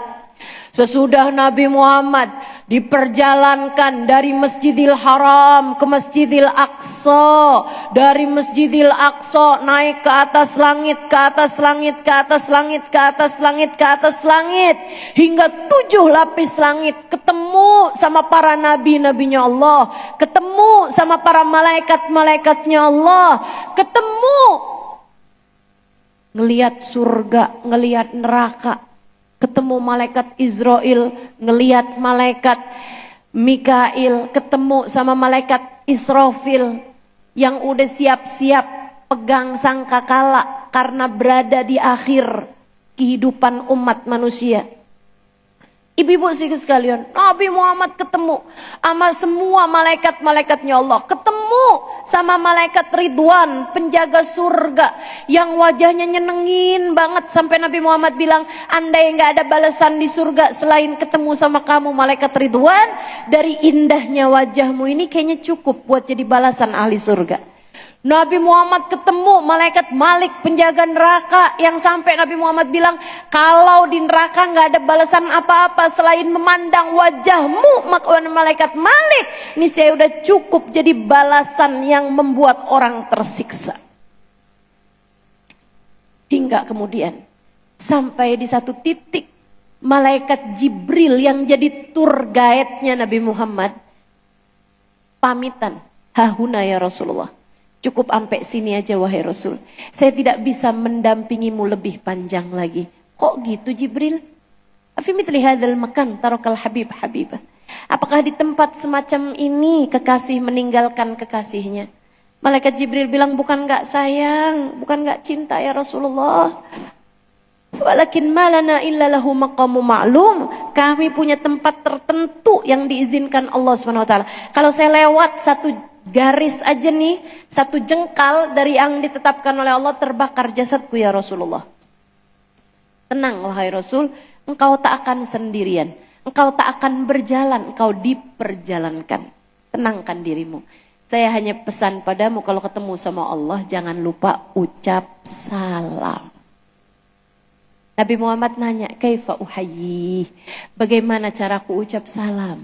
Sesudah Nabi Muhammad diperjalankan dari Masjidil Haram ke Masjidil Aqsa, dari Masjidil Aqsa naik ke atas langit, ke atas langit, ke atas langit, ke atas langit, ke atas langit, hingga 7 lapis langit, ketemu sama para nabi-nabinya Allah, ketemu sama para malaikat-malaikatnya Allah, ketemu ngelihat surga, ngelihat neraka, ketemu malaikat Israel, ngelihat malaikat Mikail, ketemu sama malaikat Israfil yang udah siap-siap pegang sangkakala karena berada di akhir kehidupan umat manusia. Ibu-ibu sekalian, Nabi Muhammad ketemu sama semua malaikat-malaikatnya Allah, ketemu sama malaikat Ridwan, penjaga surga yang wajahnya nyenengin banget sampai Nabi Muhammad bilang, andai nggak ada balasan di surga selain ketemu sama kamu malaikat Ridwan, dari indahnya wajahmu ini kayaknya cukup buat jadi balasan ahli surga. Nabi Muhammad ketemu malaikat Malik, penjaga neraka, yang sampai Nabi Muhammad bilang, kalau di neraka nggak ada balasan apa-apa selain memandang wajahmu, maka malaikat Malik, ini saya udah cukup jadi balasan yang membuat orang tersiksa. Hingga kemudian sampai di satu titik malaikat Jibril yang jadi tour guide-nya Nabi Muhammad pamitan, hahuna ya Rasulullah, cukup sampai sini aja wahai Rasul. Saya tidak bisa mendampingimu lebih panjang lagi. Kok gitu Jibril? Afi mithli hadzal makan tarakal habib habibah. Apakah di tempat semacam ini kekasih meninggalkan kekasihnya? Malaikat Jibril bilang, bukan enggak sayang, bukan enggak cinta ya Rasulullah. Walakin malana illa lahu maqamu ma'lum. Kami punya tempat tertentu yang diizinkan Allah Subhanahu wa taala. Kalau saya lewat satu garis aja nih, satu jengkal dari yang ditetapkan oleh Allah, terbakar jasadku ya Rasulullah. Tenang wahai Rasul, engkau tak akan sendirian, engkau tak akan berjalan, engkau diperjalankan. Tenangkan dirimu. Saya hanya pesan padamu kalau ketemu sama Allah jangan lupa ucap salam. Nabi Muhammad nanya, kaifa uhayyi? Bagaimana caraku ucap salam?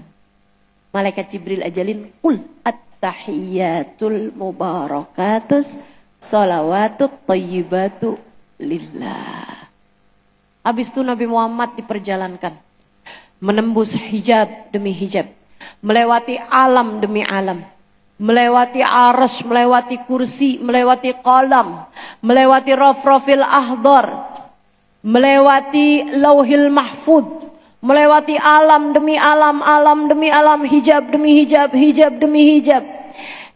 Malaikat Jibril ajalin, qul at-tahiyyatul mubarakatus salawatut thayyibatu lillah. Habis itu Nabi Muhammad diperjalankan. Menembus hijab demi hijab. Melewati alam demi alam. Melewati arsy, melewati kursi, melewati qalam. Melewati raf-rafil ahdar. Melewati lauhil mahfud, melewati alam demi alam, alam demi alam, hijab demi hijab, hijab demi hijab.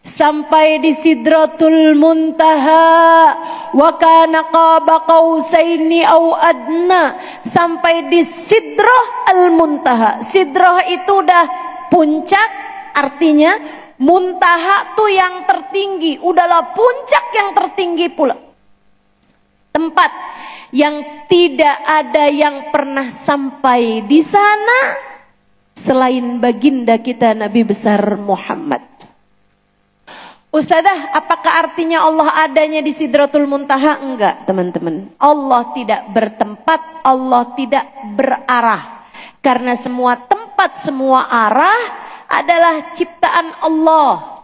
Sampai di Sidratul Muntaha, wa kana qaba qausaini au adna. Sampai di Sidrah al-Muntaha. Sidrah itu udah puncak, artinya muntaha tuh yang tertinggi, udahlah puncak yang tertinggi pula. Tempat yang tidak ada yang pernah sampai di sana selain baginda kita Nabi besar Muhammad. Ustazah, apakah artinya Allah adanya di Sidratul Muntaha? Enggak, teman-teman. Allah tidak bertempat, Allah tidak berarah. Karena semua tempat, semua arah adalah ciptaan Allah.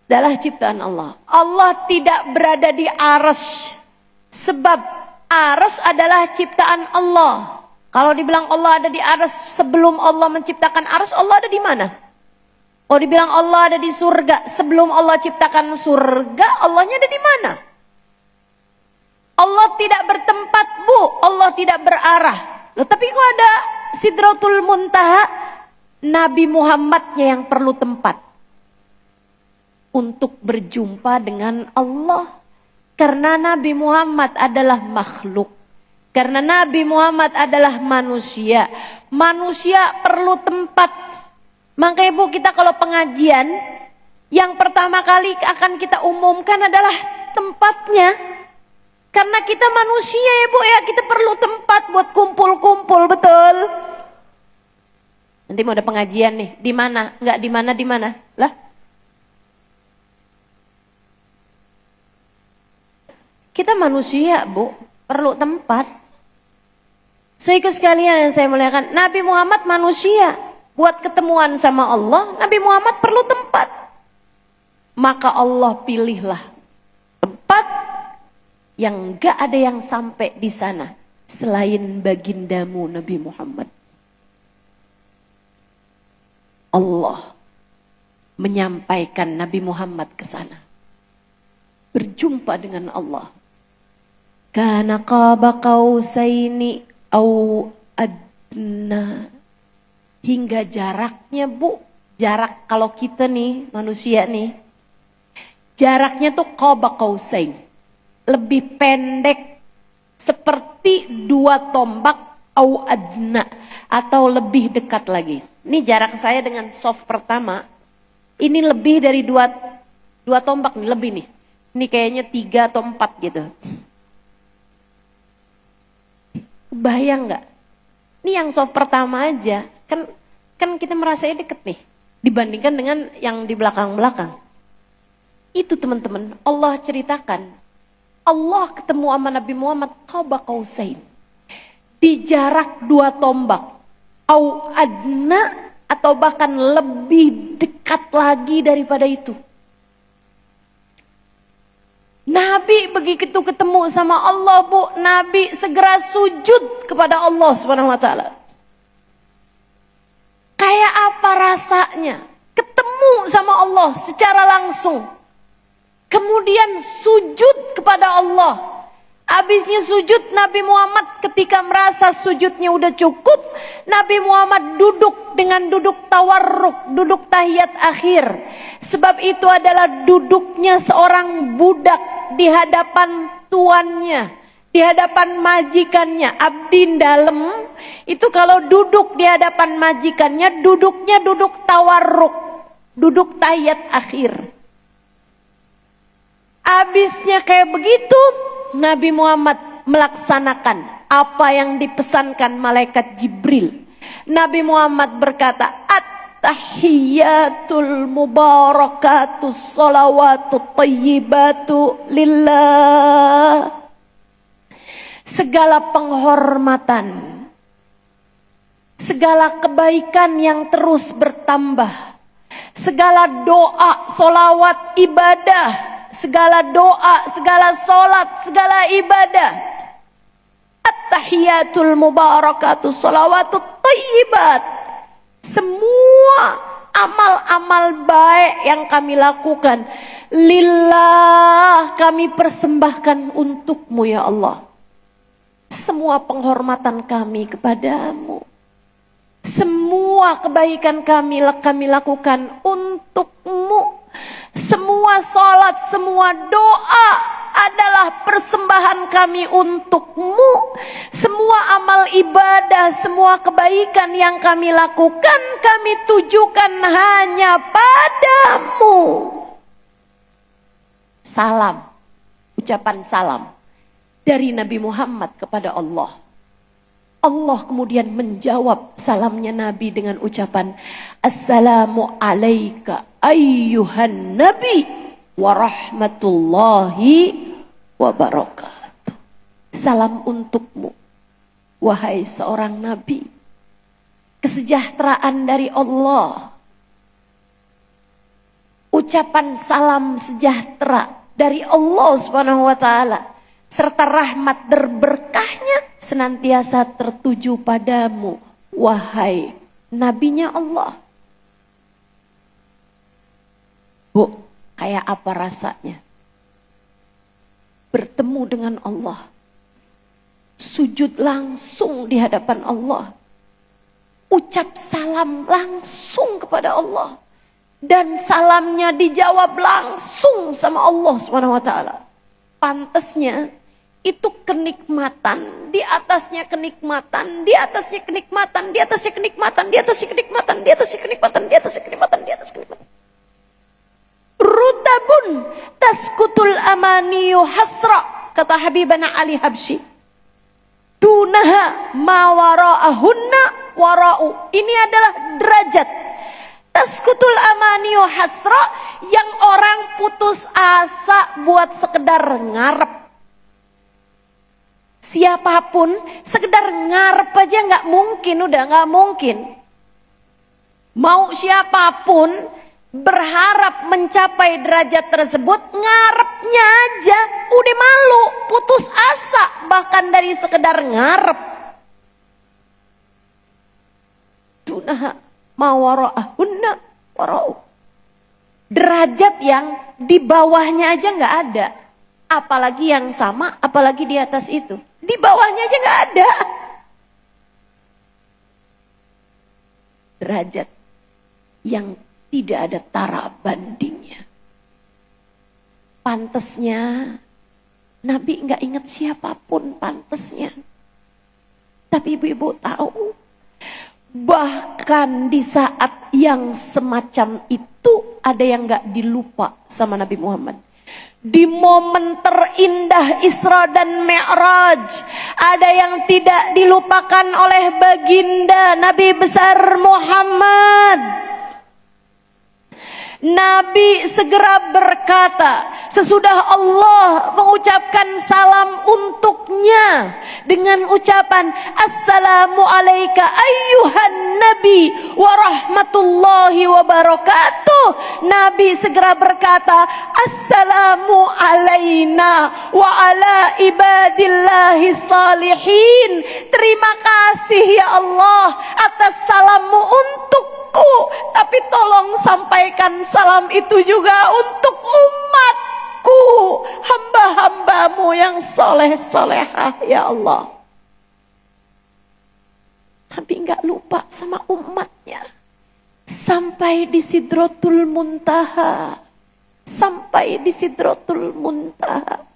Adalah ciptaan Allah. Allah tidak berada di arsy. Sebab arsy adalah ciptaan Allah. Kalau dibilang Allah ada di arsy sebelum Allah menciptakan arsy, Allah ada di mana? Kalau dibilang Allah ada di surga sebelum Allah ciptakan surga, Allahnya ada di mana? Allah tidak bertempat, Bu. Allah tidak berarah. Loh, tapi kok ada Sidratul Muntaha? Nabi Muhammadnya yang perlu tempat untuk berjumpa dengan Allah. Karena Nabi Muhammad adalah makhluk. Karena Nabi Muhammad adalah manusia. Manusia perlu tempat. Makanya Bu, kita kalau pengajian, yang pertama kali akan kita umumkan adalah tempatnya. Karena kita manusia ya Bu ya, kita perlu tempat buat kumpul-kumpul, betul? Nanti mau ada pengajian nih, di mana? Enggak di mana, di mana? Lah? Kita manusia, Bu, perlu tempat. Sehingga sekalian yang saya muliakan, Nabi Muhammad manusia. Buat ketemuan sama Allah, Nabi Muhammad perlu tempat. Maka Allah pilihlah tempat yang gak ada yang sampai di sana selain bagindamu Nabi Muhammad. Allah menyampaikan Nabi Muhammad ke sana. Berjumpa dengan Allah. Kana qaba qausaini au adna. Hingga jaraknya Bu, jarak kalau kita nih manusia nih, jaraknya tuh qaba qausain. Lebih pendek seperti 2 tombak au adna, atau lebih dekat lagi. Ini jarak saya dengan soft pertama, ini lebih dari 2 tombak nih, lebih nih. Ini kayaknya 3 atau 4 gitu. Bayang nggak? Ini yang soft pertama aja, kan kita merasanya deket nih, dibandingkan dengan yang di belakang-belakang. Itu teman-teman, Allah ceritakan. Allah ketemu sama Nabi Muhammad qaba qausain. Di jarak 2 tombak. Au adna, atau bahkan lebih dekat lagi daripada itu. Nabi begitu ketemu sama Allah, Bu, Nabi segera sujud kepada Allah Subhanahu wa taala. Kayak apa rasanya ketemu sama Allah secara langsung. Kemudian sujud kepada Allah. Habisnya sujud, Nabi Muhammad ketika merasa sujudnya udah cukup, Nabi Muhammad duduk dengan duduk tawarruk, duduk tahiyat akhir. Sebab itu adalah duduknya seorang budak di hadapan tuannya, di hadapan majikannya. Abdin dalem itu kalau duduk di hadapan majikannya, duduknya duduk tawarruk, duduk tahiyat akhir. Habisnya kayak begitu, Nabi Muhammad melaksanakan apa yang dipesankan malaikat Jibril. Nabi Muhammad berkata, At-tahiyatul mubarakatus salawatut tayyibatu lillah. Segala penghormatan, segala kebaikan yang terus bertambah, segala doa, solawat, ibadah, segala doa, segala solat, segala ibadah. At-tahiyatul mubarakatus salawatut tayyibat. Semua amal-amal baik yang kami lakukan, lillah, kami persembahkan untukmu ya Allah. Semua penghormatan kami kepadamu, semua kebaikan kami lakukan untukmu. Semua salat, semua doa adalah persembahan kami untukmu. Semua amal ibadah, semua kebaikan yang kami lakukan, kami tujukan hanya padamu. Salam, ucapan salam dari Nabi Muhammad kepada Allah. Allah kemudian menjawab salamnya Nabi dengan ucapan Assalamu alayka ayyuhan nabi wa rahmatullahi wa barakatuh. Salam untukmu, wahai seorang nabi. Kesejahteraan dari Allah. Ucapan salam sejahtera dari Allah Subhanahu wa taala serta rahmat berberkahnya senantiasa tertuju padamu, wahai nabinya Allah. Bu, kayak apa rasanya bertemu dengan Allah, sujud langsung di hadapan Allah, ucap salam langsung kepada Allah, dan salamnya dijawab langsung sama Allah Subhanahu wa taala. Pantasnya itu kenikmatan, di atasnya kenikmatan, di atasnya kenikmatan, di atasnya kenikmatan, di atasnya kenikmatan, di atasnya kenikmatan, di atasnya kenikmatan, di atasnya kenikmatan. Rutabun taskutul amaniyu hasra, kata Habibana Ali Habsyi. Dunaha ma wara'ahunna wara'u. Ini adalah derajat taskutul amaniyu hasra, yang orang putus asa buat sekedar ngarep. Siapapun sekedar ngarep aja nggak mungkin, udah nggak mungkin. Mau siapapun berharap mencapai derajat tersebut, ngarepnya aja udah malu, putus asa bahkan dari sekedar ngarep. Dunaha mawara'ahunna wara'u. Derajat yang di bawahnya aja nggak ada, apalagi yang sama, apalagi di atas itu. Di bawahnya aja nggak ada. Derajat yang tidak ada tara bandingnya. Pantasnya Nabi nggak ingat siapapun, pantasnya. Tapi ibu-ibu tahu, bahkan di saat yang semacam itu ada yang nggak dilupa sama Nabi Muhammad. Di momen terindah Isra dan Mi'raj, ada yang tidak dilupakan oleh baginda Nabi besar Muhammad. Nabi segera berkata, sesudah Allah mengucapkan salam untuknya dengan ucapan Assalamu alayka ayyuhan nabi wa rahmatullahi wa barakatuh. Nabi segera berkata, Assalamu alayna wa ala ibadillahi salihin. Terima kasih ya Allah atas salammu untukku, tapi tolong sampaikan salam itu juga untuk umatku, hamba-hambamu yang soleh-solehah ya Allah. Nabi nggak lupa sama umatnya. Sampai di Sidratul Muntaha. Sampai di Sidratul Muntaha.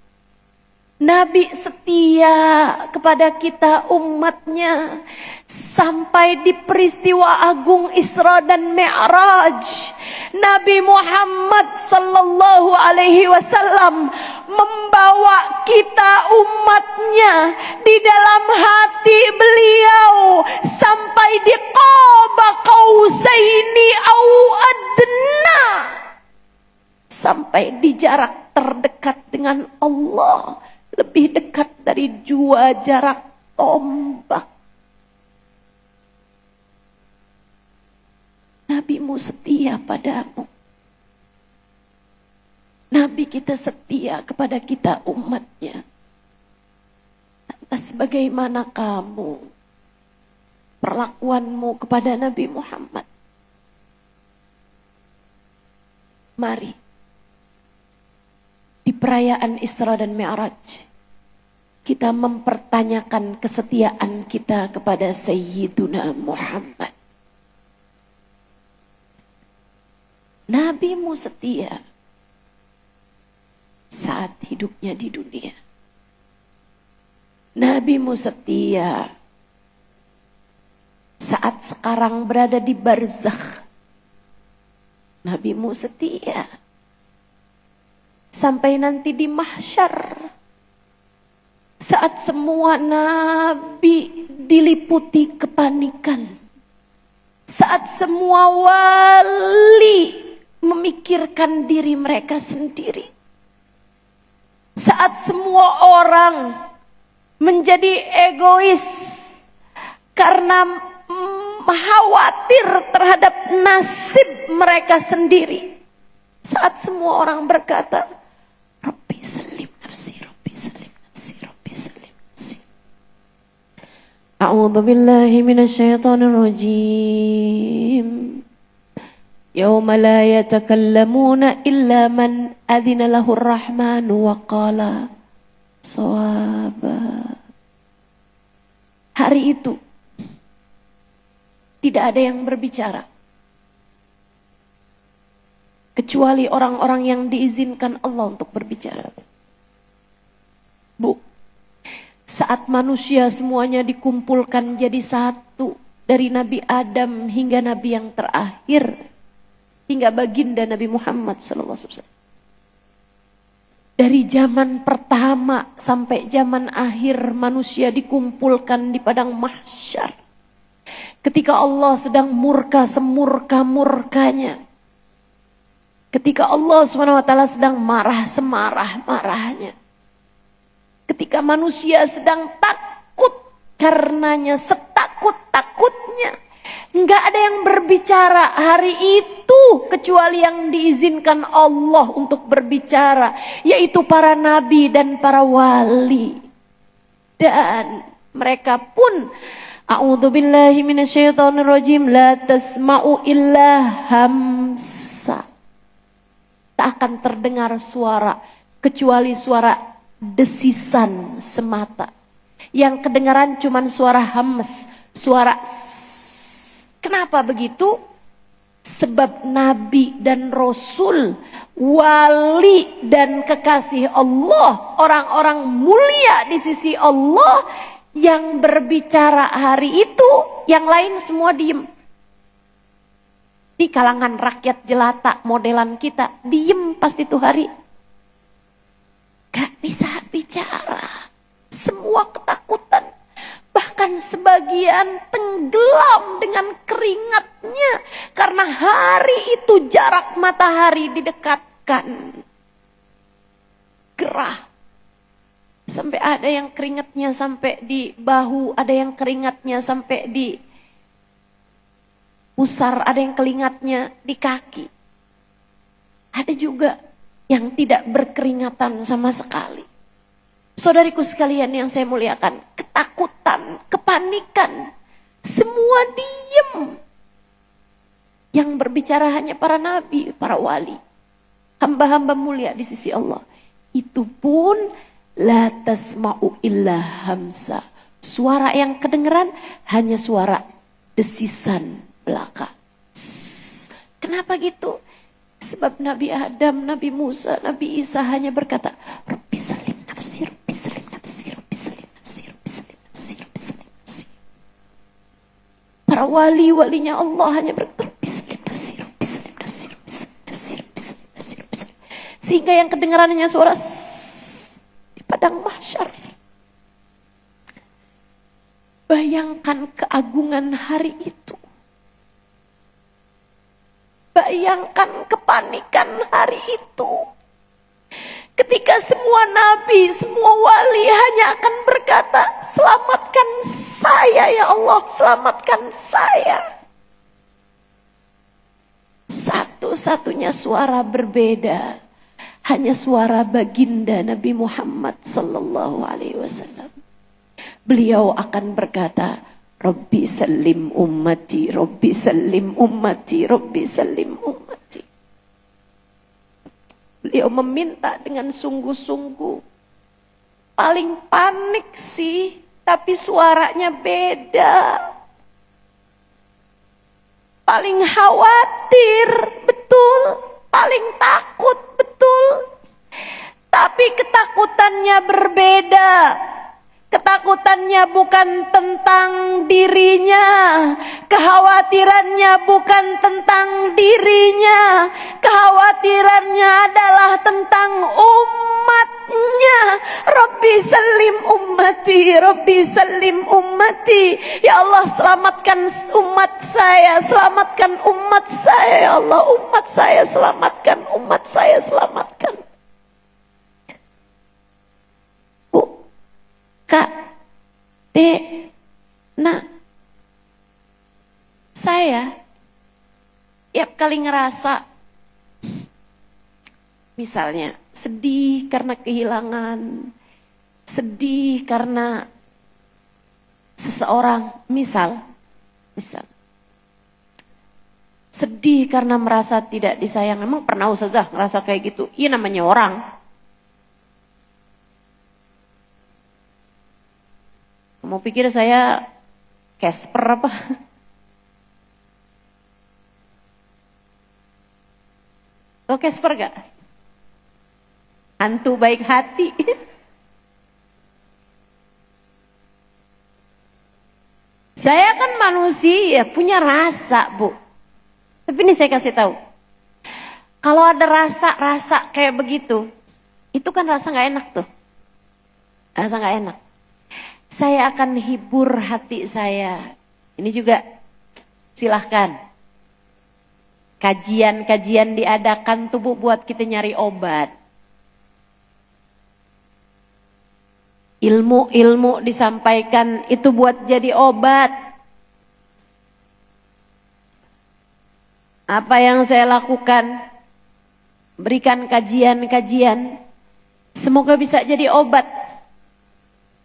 Nabi setia kepada kita umatnya. Sampai di peristiwa agung Isra dan Mi'raj, Nabi Muhammad sallallahu alaihi wasallam membawa kita umatnya di dalam hati beliau sampai di qaba qausaini sampai di jarak terdekat dengan Allah, lebih dekat dari 2 jarak tombak. Nabimu setia padamu. Nabi kita setia kepada kita umatnya. Lantas bagaimana kamu, perlakuanmu kepada Nabi Muhammad? Mari, di perayaan Isra dan Mi'raj, kita mempertanyakan kesetiaan kita kepada Sayyiduna Muhammad. Nabimu setia saat hidupnya di dunia. Nabimu setia saat sekarang berada di barzakh. Nabimu setia sampai nanti di mahsyar, saat semua nabi diliputi kepanikan, saat semua wali memikirkan diri mereka sendiri, saat semua orang menjadi egois karena khawatir terhadap nasib mereka sendiri, saat semua orang berkata, Rabbi salim nafsi, Rabbi salim nafsi, Rabbi salim nafsi. A'udzu billahi minasyaitonir rajim. Yauma la yatakallamuna illa man adzina lahur rahmanu wa qala shawaba. Hari itu tidak ada yang berbicara kecuali orang-orang yang diizinkan Allah untuk berbicara. Bu, saat manusia semuanya dikumpulkan jadi satu, dari Nabi Adam hingga Nabi yang terakhir, hingga baginda Nabi Muhammad SAW. Dari zaman pertama sampai zaman akhir manusia dikumpulkan di padang mahsyar. Ketika Allah sedang murka semurka-murkanya. Ketika Allah SWT sedang marah semarah-marahnya. Ketika manusia sedang takut karenanya, setakut-takutnya. Enggak ada yang berbicara hari itu kecuali yang diizinkan Allah untuk berbicara, yaitu para nabi dan para wali. Dan mereka pun, a'udzubillahi minasyaitonirrajim, la tasma'u illa hamsa. Tak akan terdengar suara kecuali suara desisan semata. Yang kedengaran cuman suara hams, suara Kenapa begitu? Sebab Nabi dan Rasul, wali dan kekasih Allah, orang-orang mulia di sisi Allah yang berbicara hari itu, yang lain semua diem. Di kalangan rakyat jelata modelan kita, diem pasti itu hari. Gak bisa bicara, semua ketakutan. Bahkan sebagian tenggelam dengan keringatnya. Karena hari itu jarak matahari didekatkan. Gerah. Sampai ada yang keringatnya sampai di bahu. Ada yang keringatnya sampai di pusar. Ada yang keringatnya di kaki. Ada juga yang tidak berkeringatan sama sekali. Saudariku sekalian yang saya muliakan, ketakutan, kepanikan, semua diem. Yang berbicara hanya para nabi, para wali, hamba-hamba mulia di sisi Allah. Itu pun la tasma'u illa hamsa. Suara yang kedengeran hanya suara desisan belaka. Kenapa gitu? Sebab Nabi Adam, Nabi Musa, Nabi Isa hanya berkata, Rabbi salim nafsi, Rabbi salim nafsi, Rabbi salim nafsi, Rabbi salim nafsi, Rabbi salim nafsi. Para wali-walinya Allah hanya berkata, Rabbi salim nafsi, Rabbi salim nafsi, Rabbi salim nafsi, Rabbi salim nafsi, Rabbi salim. Sehingga yang kedengarannya suara di padang mahsyar. Bayangkan keagungan hari itu. bayangkan kepanikan hari itu. Ketika semua nabi, semua wali hanya akan berkata, selamatkan saya ya Allah, selamatkan saya. Satu-satunya suara berbeda, hanya suara baginda Nabi Muhammad sallallahu alaihi wasallam. Beliau akan berkata, Rabbi salim ummati, Rabbi salim ummati, Rabbi salim ummati. Beliau meminta dengan sungguh-sungguh. Paling panik sih, tapi suaranya beda. Paling khawatir, betul. Paling takut, betul. Tapi ketakutannya berbeda. Ketakutannya bukan tentang dirinya, kekhawatirannya bukan tentang dirinya, kekhawatirannya adalah tentang umatnya. Rabbi salim ummati, Rabbi salim ummati. Ya Allah, selamatkan umat saya, selamatkan umat saya. Ya Allah, umat saya selamatkan, umat saya selamatkan. Kak, Dek, Nak, saya tiap kali ngerasa misalnya sedih karena kehilangan, sedih karena seseorang, misal sedih karena merasa tidak disayang. Emang pernah Ustazah ngerasa kayak gitu? Iya, namanya orang. Mau pikir saya Casper apa? Lo Casper gak? Hantu baik hati. Saya kan manusia, punya rasa, Bu. Tapi ini saya kasih tahu. Kalau ada rasa kayak begitu, itu kan rasa gak enak tuh. Rasa gak enak. Saya akan hibur hati saya. Ini juga silahkan. Kajian-kajian diadakan tuh Bu, buat kita nyari obat. Ilmu-ilmu disampaikan itu buat jadi obat. Apa yang saya lakukan? Berikan kajian-kajian. Semoga bisa jadi obat.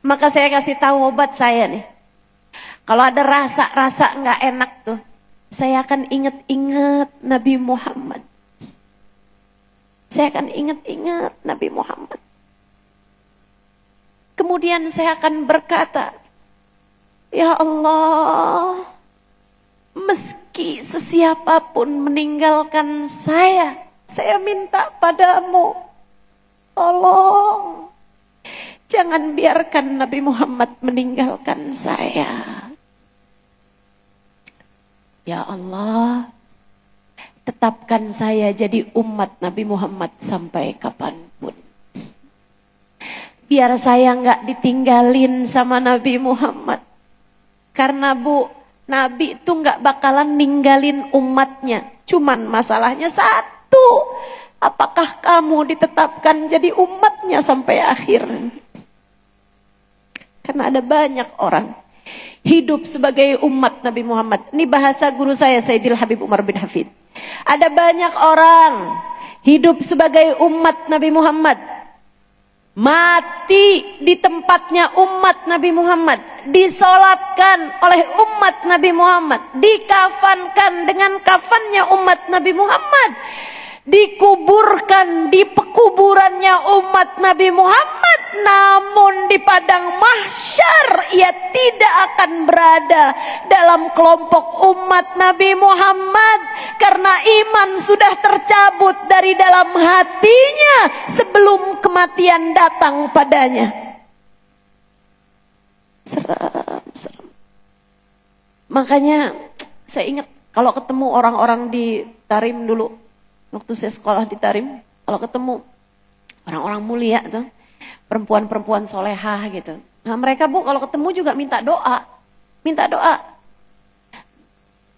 Maka saya kasih tahu obat saya nih. Kalau ada rasa nggak enak tuh, saya akan ingat-ingat Nabi Muhammad. Saya akan ingat-ingat Nabi Muhammad. Kemudian saya akan berkata, Ya Allah, meski sesiapapun meninggalkan saya minta padamu, tolong. Jangan biarkan Nabi Muhammad meninggalkan saya. Ya Allah, tetapkan saya jadi umat Nabi Muhammad sampai kapanpun. Biar saya nggak ditinggalin sama Nabi Muhammad. Karena Bu, Nabi itu nggak bakalan ninggalin umatnya. Cuman masalahnya satu, apakah kamu ditetapkan jadi umatnya sampai akhir? Karena ada banyak orang hidup sebagai umat Nabi Muhammad. Ini bahasa guru saya, Sayyidil Habib Umar bin Hafid. Ada banyak orang hidup sebagai umat Nabi Muhammad. Mati di tempatnya umat Nabi Muhammad. Disolatkan oleh umat Nabi Muhammad. Dikafankan dengan kafannya umat Nabi Muhammad. Dikuburkan di pekuburannya umat Nabi Muhammad, namun di padang mahsyar ia tidak akan berada dalam kelompok umat Nabi Muhammad karena iman sudah tercabut dari dalam hatinya sebelum kematian datang padanya. Seram. Makanya saya ingat kalau ketemu orang-orang di Tarim dulu, waktu saya sekolah di Tarim, kalau ketemu orang-orang mulia tuh, perempuan-perempuan solehah gitu. Nah mereka Bu kalau ketemu juga minta doa.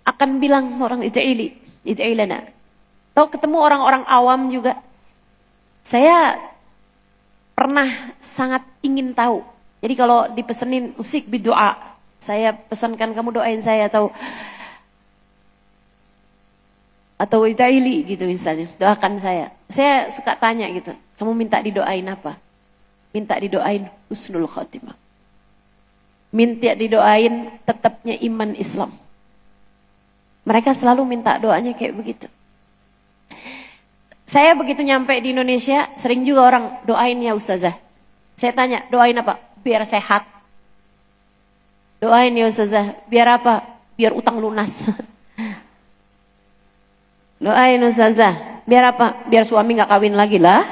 Akan bilang orang ida'ilana. Atau ketemu orang-orang awam juga. Saya pernah sangat ingin tahu. Jadi kalau dipesenin usik bidoa, saya pesankan kamu doain saya atau itaili gitu misalnya, doakan saya. Saya suka tanya gitu, kamu minta didoain apa? Minta didoain husnul khotimah. Minta didoain tetapnya iman Islam. Mereka selalu minta doanya kayak begitu. Saya begitu nyampe di Indonesia, sering juga orang doain ya Ustazah. Saya tanya, doain apa? Biar sehat. Doain ya Ustazah, biar apa? Biar utang lunas. Doain Ustazah, biar apa? Biar suami gak kawin lagi lah.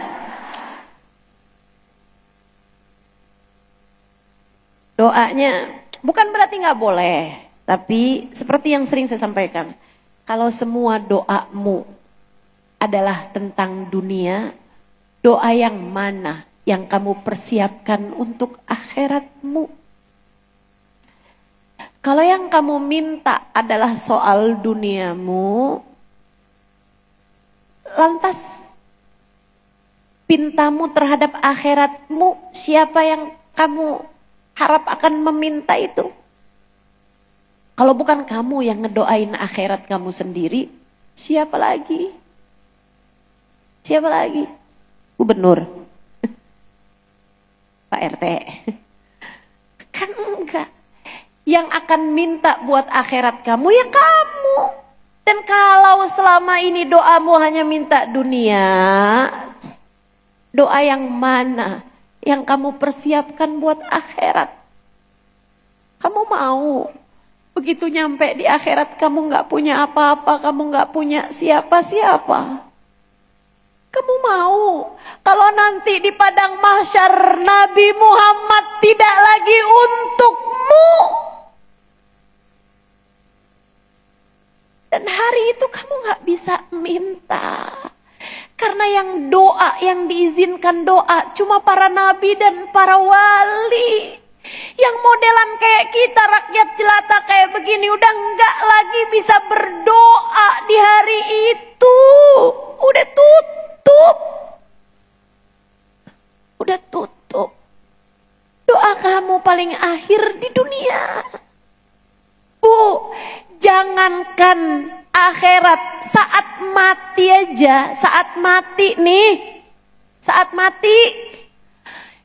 Doanya bukan berarti gak boleh. Tapi seperti yang sering saya sampaikan, kalau semua doamu adalah tentang dunia, doa yang mana yang kamu persiapkan untuk akhiratmu? Kalau yang kamu minta adalah soal duniamu, lantas pintamu terhadap akhiratmu, siapa yang kamu harap akan meminta itu? Kalau bukan kamu yang ngedoain akhirat kamu sendiri, siapa lagi? Siapa lagi? Gubernur, Pak RT. Kan enggak. Yang akan minta buat akhirat kamu ya kamu. Dan kalau selama ini doamu hanya minta dunia, doa yang mana yang kamu persiapkan buat akhirat? Kamu mau begitu nyampe di akhirat kamu gak punya apa-apa, kamu gak punya siapa-siapa? Kamu mau kalau nanti di padang mahsyar Nabi Muhammad tidak lagi untukmu? Dan hari itu kamu gak bisa minta. Karena yang doa, yang diizinkan doa cuma para nabi dan para wali. Yang modelan kayak kita, rakyat jelata kayak begini, udah gak lagi bisa berdoa di hari itu. Udah tutup. Udah tutup. Doa kamu paling akhir di dunia. Bu, jangankan akhirat, saat mati aja, saat mati nih, saat mati,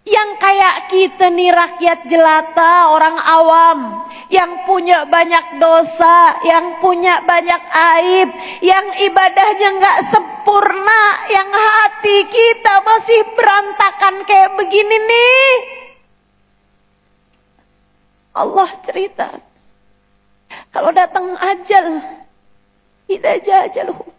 yang kayak kita nih rakyat jelata, orang awam, yang punya banyak dosa, yang punya banyak aib, yang ibadahnya gak sempurna, yang hati kita masih berantakan kayak begini nih. Allah cerita, kalau datang ajal, idza jaa ajaluhum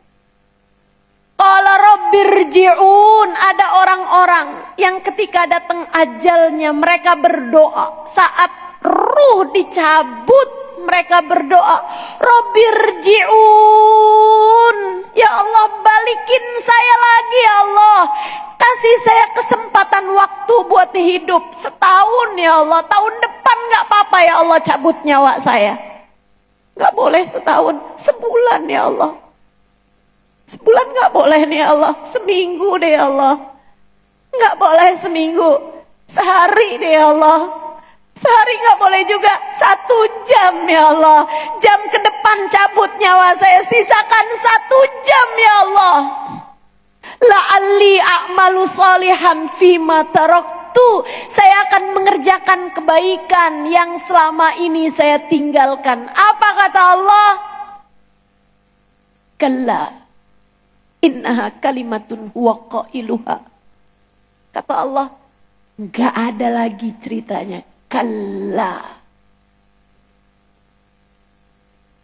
qala rabbirji'un. Ada orang-orang yang ketika datang ajalnya mereka berdoa. Saat ruh dicabut mereka berdoa, rabbirji'un, ya Allah balikin saya lagi ya Allah. Kasih saya kesempatan waktu buat hidup setahun ya Allah. Tahun depan gak apa-apa ya Allah cabut nyawa saya. Gak boleh setahun, sebulan ya Allah. Sebulan gak boleh nih ya Allah, seminggu deh ya Allah. Gak boleh seminggu, sehari deh ya Allah. Sehari gak boleh juga, 1 jam ya Allah. Jam ke depan cabut nyawa saya, sisakan 1 jam ya Allah. La'alli a'malu salihan fima taraktu. Saya akan mengerjakan kebaikan yang selama ini saya tinggalkan. Apa kata Allah? Kalla innaha kalimatun huwa qailuha. Kata Allah, enggak ada lagi ceritanya. Kalla.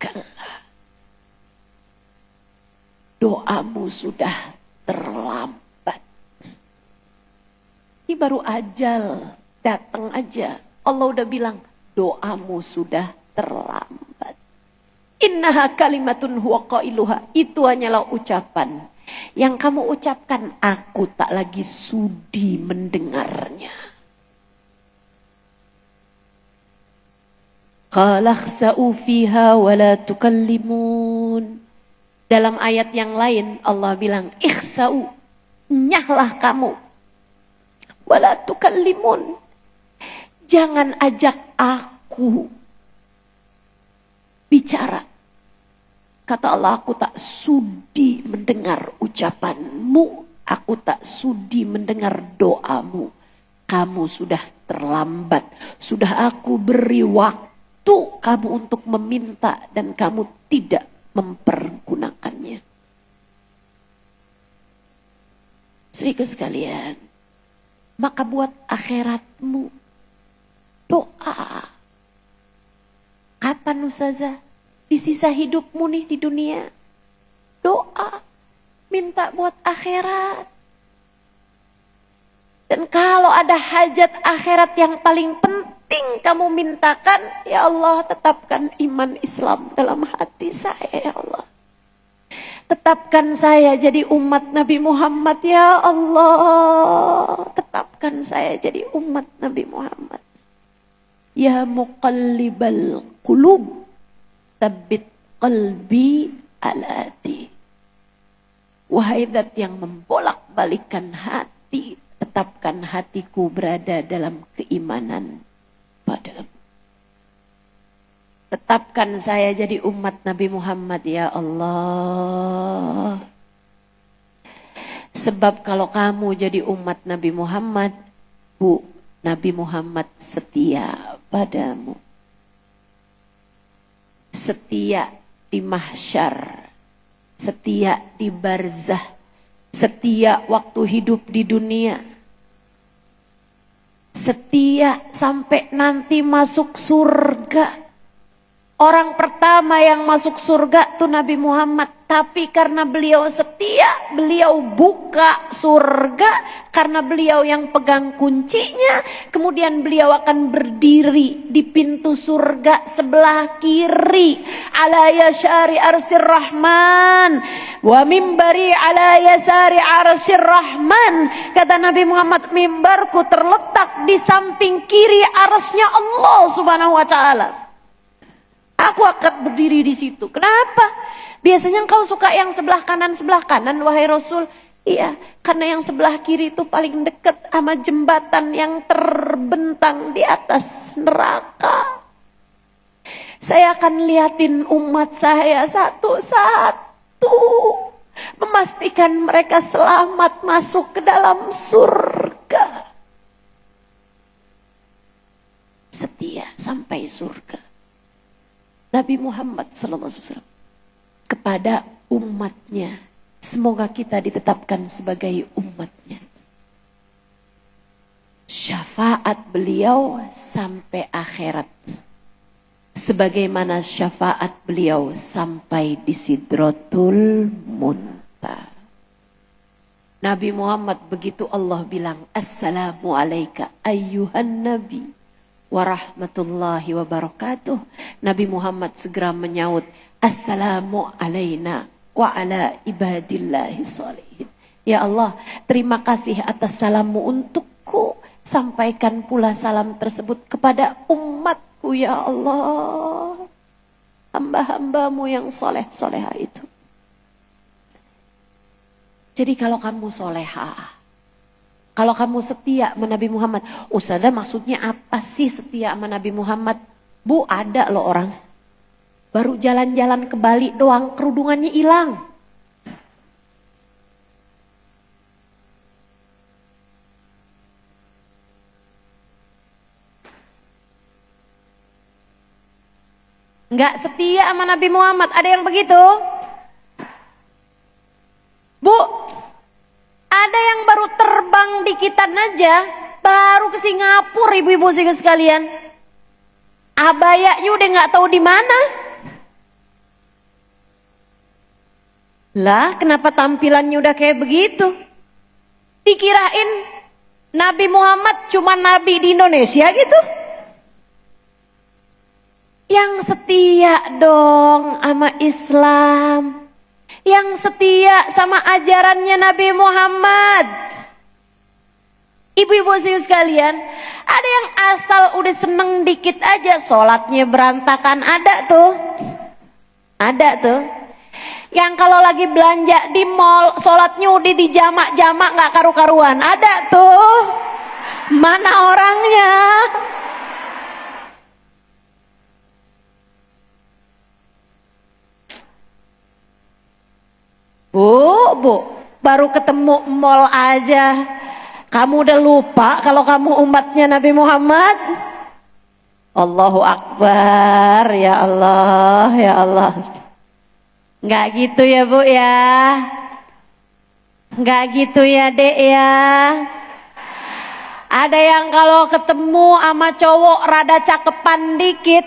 Kalla. Doamu sudah terlambat. Ini baru ajal datang aja. Allah udah bilang, doamu sudah terlambat. Innaha kalimatun huwa qailuha. Itu hanyalah ucapan yang kamu ucapkan, aku tak lagi sudi mendengarnya. Qala khsa'u fiha wa la tukallimun. Dalam ayat yang lain Allah bilang, ikhsa'u, nyahlah kamu. Wala tukallimun, jangan ajak aku bicara. Kata Allah, aku tak sudi mendengar ucapanmu, aku tak sudi mendengar doamu. Kamu sudah terlambat, sudah aku beri waktu kamu untuk meminta dan kamu tidak mempergunakannya. Saudaraku sekalian, maka buat akhiratmu doa. Kapan Ustazah? Di sisa hidupmu nih di dunia. Doa. Minta buat akhirat. Dan kalau ada hajat akhirat yang paling penting kamu mintakan, ya Allah, tetapkan iman Islam dalam hati saya, ya Allah. Tetapkan saya jadi umat Nabi Muhammad, ya Allah. Tetapkan saya jadi umat Nabi Muhammad. Ya muqallibal qulub, tsabbit qalbi ala di. Wahai zat yang membolak-balikan hati, tetapkan hatiku berada dalam keimanan padamu. Tetapkan saya jadi umat Nabi Muhammad, ya Allah. Sebab kalau kamu jadi umat Nabi Muhammad, Nabi Muhammad setia padamu. Setia di mahsyar, setia di barzah, setia waktu hidup di dunia, setia sampai nanti masuk surga. Orang pertama yang masuk surga itu Nabi Muhammad. Tapi karena beliau setia, beliau buka surga. Karena beliau yang pegang kuncinya. Kemudian beliau akan berdiri di pintu surga sebelah kiri. Ala yasari arsir rahman. Wa mimbari ala yasari arsir rahman. Kata Nabi Muhammad, mimbarku terletak di samping kiri arsnya Allah subhanahu wa ta'ala. Aku akan berdiri di situ. Kenapa? Biasanya engkau suka yang sebelah kanan, wahai Rasul. Iya, karena yang sebelah kiri itu paling dekat sama jembatan yang terbentang di atas neraka. Saya akan liatin umat saya satu-satu, memastikan mereka selamat masuk ke dalam surga. Setia sampai surga. Nabi Muhammad SAW kepada umatnya, semoga kita ditetapkan sebagai umatnya. Syafaat beliau sampai akhirat, sebagaimana syafaat beliau sampai di Sidratul Muntaha. Nabi Muhammad begitu Allah bilang, Assalamu alayka ayyuhan nabi warahmatullahi wabarakatuh. Nabi Muhammad segera menyaut, Assalamu alayna wa ala ibadillahi salihin. Ya Allah, terima kasih atas salammu untukku. Sampaikan pula salam tersebut kepada umatku, ya Allah. Hamba-hambamu yang soleh-soleha itu. Jadi kalau kamu solehah, kalau kamu setia sama Nabi Muhammad, Ustazah maksudnya apa sih setia sama Nabi Muhammad? Bu, ada loh orang, baru jalan-jalan ke Bali doang, kerudungannya hilang. Enggak setia sama Nabi Muhammad, ada yang begitu? Bu, ada yang baru terbang dikitan aja, baru ke Singapura, ibu-ibu sekalian. Abayanya udah nggak tahu di mana. Lah, kenapa tampilannya udah kayak begitu? Dikirain Nabi Muhammad cuma nabi di Indonesia gitu. Yang setia dong sama Islam. Yang setia sama ajarannya Nabi Muhammad. Ibu-ibu sekalian, ada yang asal udah seneng dikit aja, sholatnya berantakan, ada tuh. Ada tuh. Yang kalau lagi belanja di mall, sholatnya udah di jamak-jamak nggak karu-karuan. Ada tuh. Mana orangnya? Bu, baru ketemu mall aja. Kamu udah lupa kalau kamu umatnya Nabi Muhammad? Allahu Akbar, ya Allah, ya Allah. Nggak gitu ya Bu ya. Nggak gitu ya Dek ya. Ada yang kalau ketemu sama cowok rada cakepan dikit,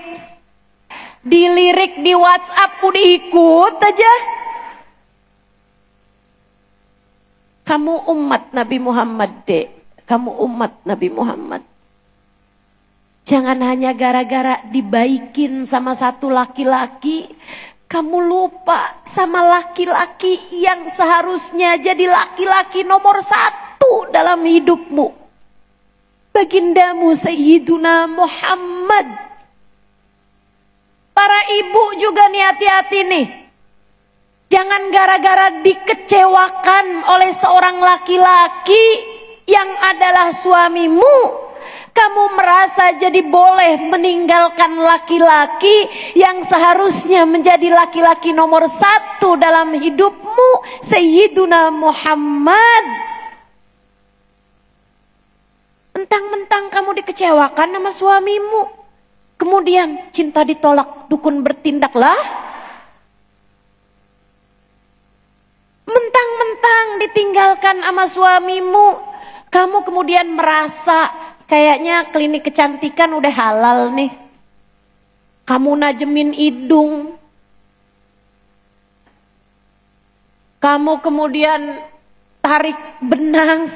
dilirik di WhatsApp udah ikut aja. Kamu umat Nabi Muhammad Dek. Kamu umat Nabi Muhammad. Jangan hanya gara-gara dibaikin sama satu laki-laki, kamu lupa sama laki-laki yang seharusnya jadi laki-laki nomor 1 dalam hidupmu. Bagindamu Sayyiduna Muhammad. Para ibu juga nih hati-hati nih. Jangan gara-gara dikecewakan oleh seorang laki-laki yang adalah suamimu, kamu merasa jadi boleh meninggalkan laki-laki yang seharusnya menjadi laki-laki nomor 1 dalam hidupmu, Sayyiduna Muhammad. Mentang-mentang kamu dikecewakan sama suamimu, kemudian cinta ditolak, dukun bertindaklah. Mentang-mentang ditinggalkan sama suamimu, kamu kemudian merasa kayaknya klinik kecantikan udah halal nih. Kamu najemin hidung. Kamu kemudian tarik benang.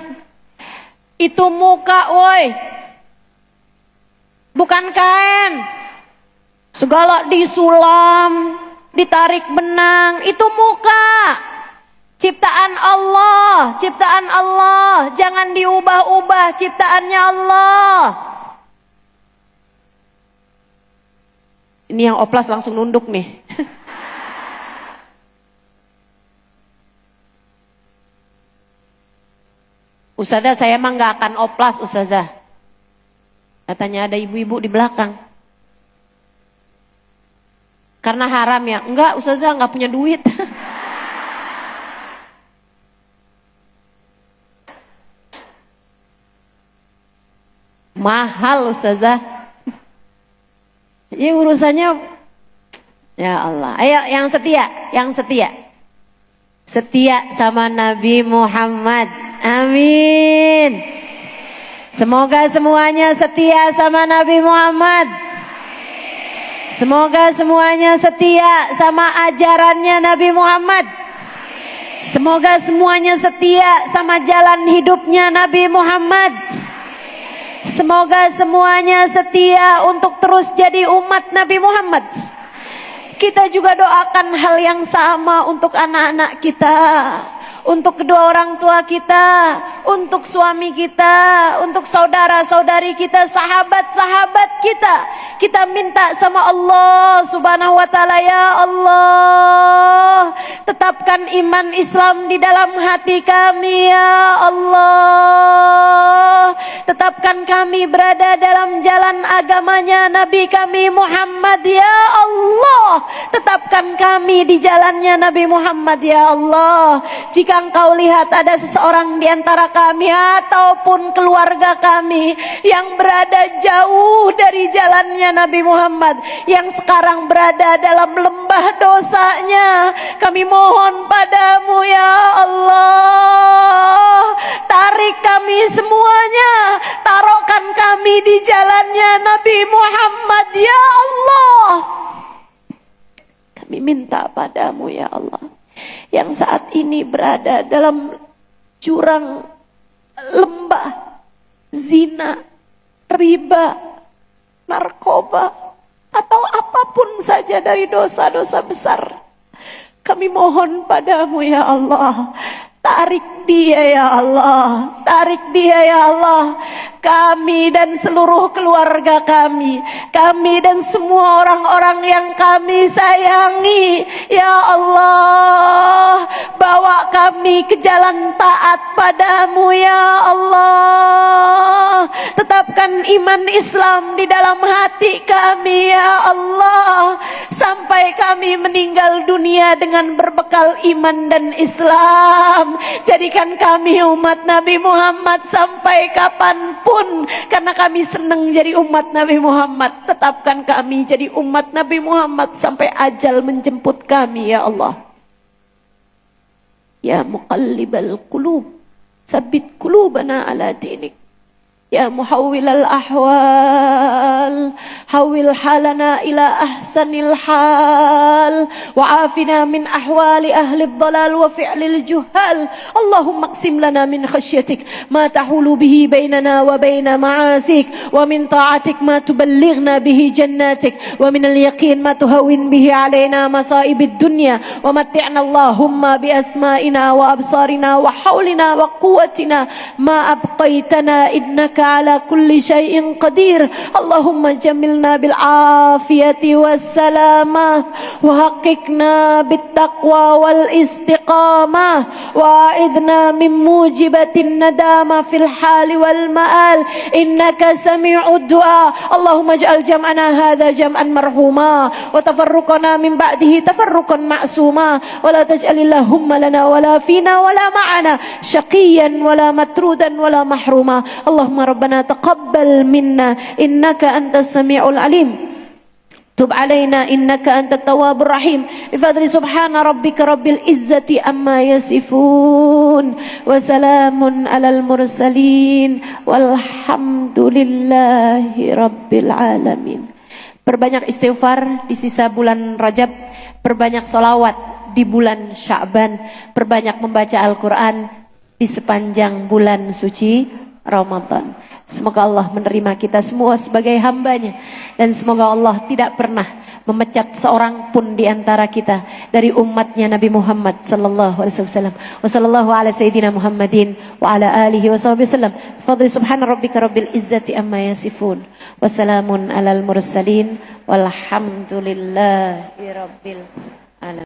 Itu muka woi. Bukan kain. Segala disulam, ditarik benang, itu muka. Ciptaan Allah, ciptaan Allah, jangan diubah-ubah ciptaannya Allah. Ini yang oplas langsung nunduk nih. Ustazah, saya emang gak akan oplas Ustazah. Katanya ada ibu-ibu di belakang. Karena haram ya? Enggak Ustazah, gak punya duit. Mahal Ustazah. Ini urusannya, ya Allah. Ayo yang setia, yang setia. Setia sama Nabi Muhammad. Amin. Semoga semuanya setia sama Nabi Muhammad. Semoga semuanya setia sama ajarannya Nabi Muhammad. Semoga semuanya setia sama jalan hidupnya Nabi Muhammad. Semoga semuanya setia untuk terus jadi umat Nabi Muhammad. Kita juga doakan hal yang sama untuk anak-anak kita, untuk kedua orang tua kita, untuk suami kita, untuk saudara-saudari kita, sahabat-sahabat kita. Kita minta sama Allah Subhanahu wa taala, ya Allah, tetapkan iman Islam di dalam hati kami ya Allah. Tetapkan kami berada dalam jalan agamanya Nabi kami Muhammad ya Allah. Tetapkan kami di jalannya Nabi Muhammad ya Allah. Jika Engkau lihat ada seseorang di antara kami ataupun keluarga kami yang berada jauh dari jalannya Nabi Muhammad, yang sekarang berada dalam lembah dosanya, kami mohon padamu ya Allah, tarik kami semuanya, taruhkan kami di jalannya Nabi Muhammad ya Allah. Kami minta padamu ya Allah, yang saat ini berada dalam jurang lembah zina, riba, narkoba, atau apapun saja dari dosa-dosa besar, kami mohon padamu ya Allah, tarik dia ya Allah, tarik dia ya Allah, kami dan seluruh keluarga kami dan semua orang-orang yang kami sayangi. Ya Allah, bawa kami ke jalan taat padamu ya Allah. Tetapkan iman Islam di dalam hati kami ya Allah, sampai kami meninggal dunia dengan berbekal iman dan Islam. Jadikan kami umat Nabi Muhammad sampai kapanpun, karena kami senang jadi umat Nabi Muhammad. Tetapkan kami jadi umat Nabi Muhammad sampai ajal menjemput kami ya Allah. Ya muqallibal qulub, tsabbit qulubana ala dinik. Ya muhawwilal ahwal, hawwil halana ila ahsanil hal, wa afina min ahwali ahli dhalal wa fi'lil juhal. Allahumma qsim lana min khasyatik ma tahulu bihi bainana wa baina ma'asik, wa min ta'atik ma tuballighna bihi jannatik, wa min al-yaqin ma tuhawwin bihi alaina masaibid dunya, wa matti'na Allahumma bi asma'ina wa absarina wa hawlina wa quwwatina ma abqaitana innaka على كل شيء قدير. اللهم جملنا بالعافية والسلامة، وحققنا بالتقوى والاستقامة، وأعذنا من موجبة الندامة في الحال والمآل، إنك سميع الدعاء. اللهم اجعل جمعنا هذا جمعا مرحوما، وتفرقنا من بعده تفرقا معصوما، ولا تجعل اللهم لنا ولا فينا ولا معنا شقيا ولا مترودا ولا محروما. اللهم ربنا تقبل منا إنك أنت السميع العليم، تب علينا إنك أنت التواب الرحيم. بفضل سبحان ربك رب العزة أما يصفون، وسلام على المرسلين، والحمد لله رب العالمين. Perbanyak istighfar di sisa bulan Rajab, perbanyak salawat di bulan Sya'ban, perbanyak membaca Al-Quran di sepanjang bulan suci Ramadan. Semoga Allah menerima kita semua sebagai hambanya, dan semoga Allah tidak pernah memecat seorang pun di antara kita dari umatnya Nabi Muhammad sallallahu alaihi wasallam. Wa sallallahu ala sayyidina Muhammadin wa ala alihi wa sahbihi wasallam. Fadli subhana rabbika rabbil izzati amma yasifun, wa salamun alal mursalin, walhamdulillahi rabbil alamin.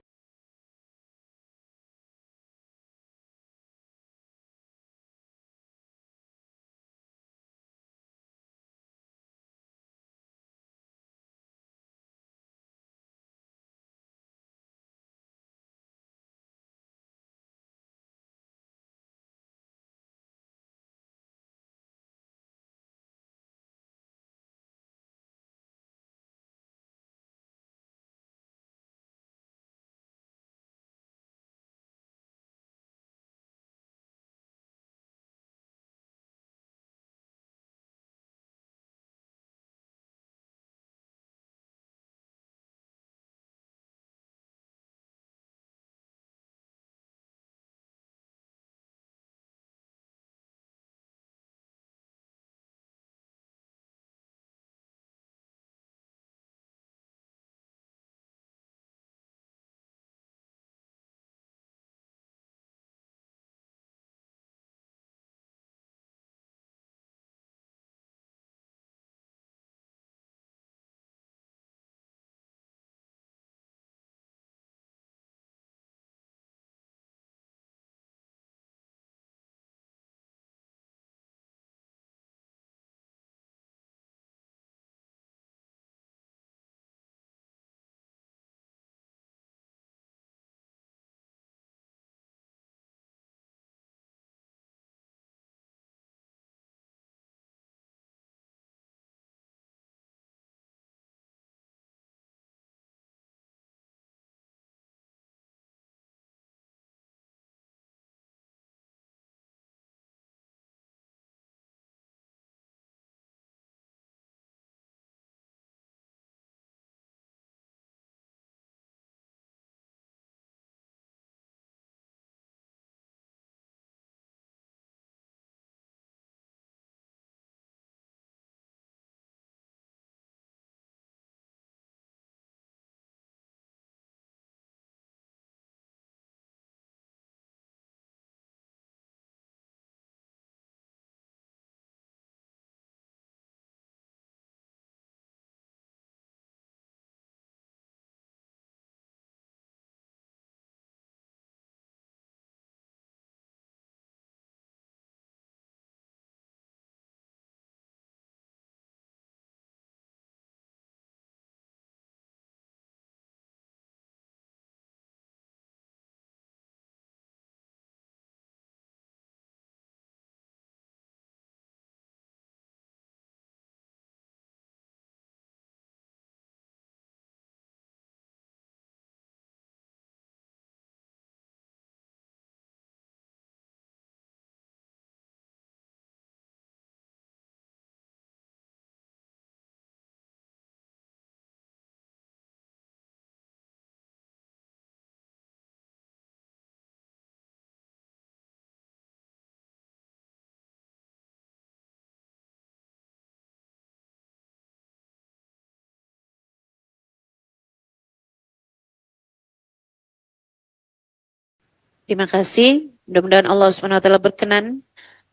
Terima kasih. Mudah-mudahan Allah SWT berkenan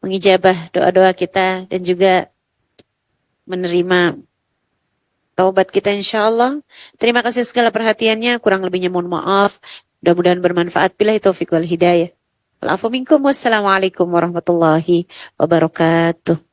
mengijabah doa-doa kita dan juga menerima taubat kita insya Allah. Terima kasih segala perhatiannya. Kurang lebihnya mohon maaf. Mudah-mudahan bermanfaat. Billahi taufiq wal hidayah. Wal afu minkum. Wassalamualaikum warahmatullahi wabarakatuh.